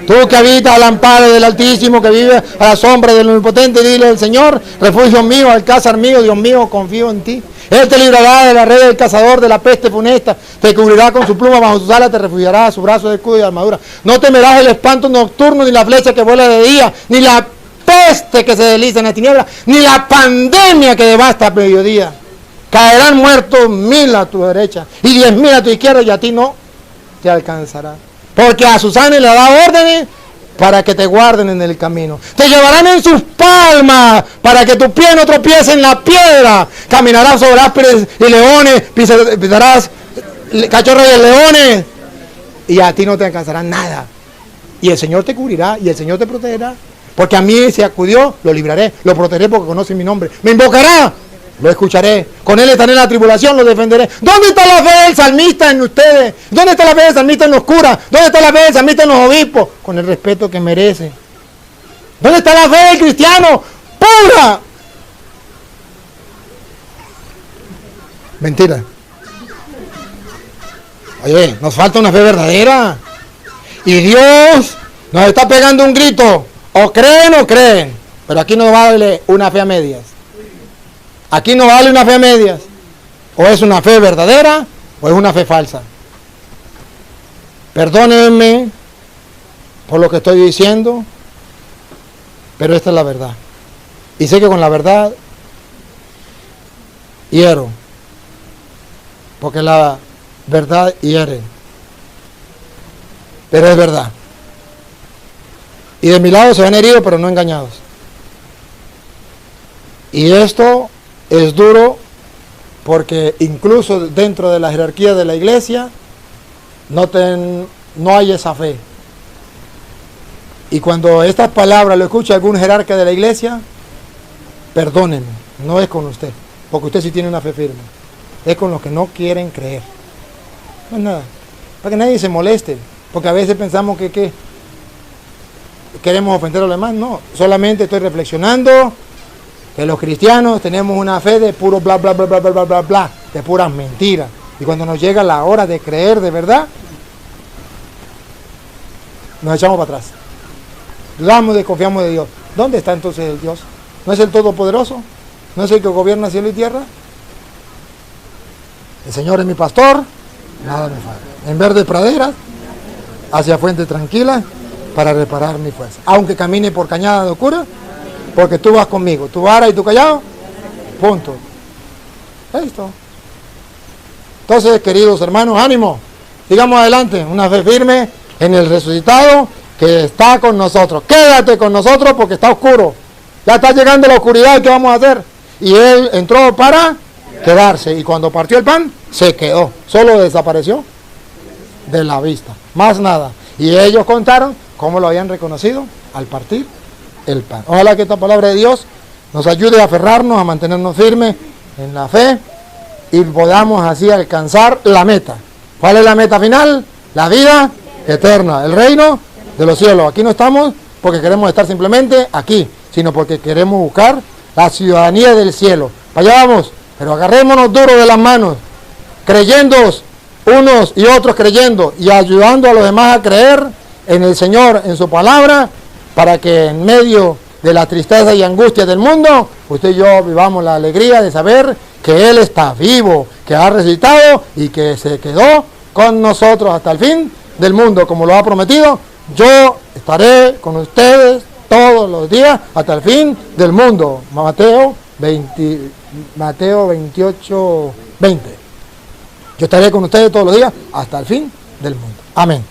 Tú que habitas al amparo del Altísimo, que vives a la sombra del Omnipotente, dile al Señor, refugio mío, alcázar mío, Dios mío, confío en ti. Él te librará de la red del cazador, de la peste funesta, te cubrirá con su pluma, bajo sus alas te refugiará, a su brazo de escudo y de armadura. No temerás el espanto nocturno, ni la flecha que vuela de día, ni la peste que se desliza en la tiniebla, ni la pandemia que devasta a mediodía. Caerán muertos 1000 a tu derecha y 10.000 a tu izquierda, y a ti no te alcanzará. Porque a sus ángeles le da órdenes para que te guarden en el camino. Te llevarán en sus palmas para que tu pie no tropiece en la piedra. Caminarás sobre ásperos y leones, pisarás cachorros de leones, y a ti no te alcanzará nada. Y el Señor te cubrirá y el Señor te protegerá. Porque a mí se acudió, lo libraré, lo protegeré porque conoce mi nombre. Me invocará, lo escucharé. Con él estaré en la tribulación, lo defenderé. ¿Dónde está la fe del salmista en ustedes? ¿Dónde está la fe del salmista en los curas? ¿Dónde está la fe del salmista en los obispos? Con el respeto que merece. ¿Dónde está la fe del cristiano? ¡Pura! Mentira. Oye, nos falta una fe verdadera. Y Dios nos está pegando un grito. O creen o creen. Pero aquí no vale una fe a medias. Aquí no vale una fe a medias. O es una fe verdadera o es una fe falsa. Perdónenme por lo que estoy diciendo, pero esta es la verdad. Y sé que con la verdad hiero. Porque la verdad hiere. Pero es verdad. Y de mi lado se han herido, pero no engañados. Y esto es duro porque incluso dentro de la jerarquía de la iglesia no hay esa fe. Y cuando estas palabras lo escucha algún jerarca de la iglesia, perdónenme, no es con usted, porque usted sí tiene una fe firme. Es con los que no quieren creer. No es nada. Para que nadie se moleste, porque a veces pensamos que queremos ofender a los demás. No, solamente estoy reflexionando que los cristianos tenemos una fe de puro bla bla bla bla bla bla bla bla, de puras mentiras. Y cuando nos llega la hora de creer de verdad, nos echamos para atrás. Dudamos, desconfiamos de Dios. ¿Dónde está entonces el Dios? ¿No es el Todopoderoso? ¿No es el que gobierna cielo y tierra? El Señor es mi pastor, nada me falta. En verdes praderas, hacia fuente tranquila, para reparar mi fuerza. Aunque camine por cañada de oscura, porque tú vas conmigo, tu vara y tu callado, punto. Listo. Entonces, queridos hermanos, ánimo, sigamos adelante, una fe firme en el resucitado que está con nosotros. Quédate con nosotros porque está oscuro, ya está llegando la oscuridad. ¿Qué vamos a hacer? Y él entró para quedarse, y cuando partió el pan, se quedó, solo desapareció de la vista, más nada. Y ellos contaron cómo lo habían reconocido al partir el pan. Ojalá que esta palabra de Dios nos ayude a aferrarnos, a mantenernos firmes en la fe y podamos así alcanzar la meta. ¿Cuál es la meta final? La vida eterna, el reino de los cielos. Aquí no estamos porque queremos estar simplemente aquí, sino porque queremos buscar la ciudadanía del cielo. Para allá vamos, pero agarrémonos duro de las manos, creyendo unos y otros, creyendo y ayudando a los demás a creer en el Señor, en su palabra, para que en medio de la tristeza y angustia del mundo, usted y yo vivamos la alegría de saber que Él está vivo, que ha resucitado y que se quedó con nosotros hasta el fin del mundo, como lo ha prometido. Yo estaré con ustedes todos los días hasta el fin del mundo. Mateo 28, 20. Yo estaré con ustedes todos los días hasta el fin del mundo. Amén.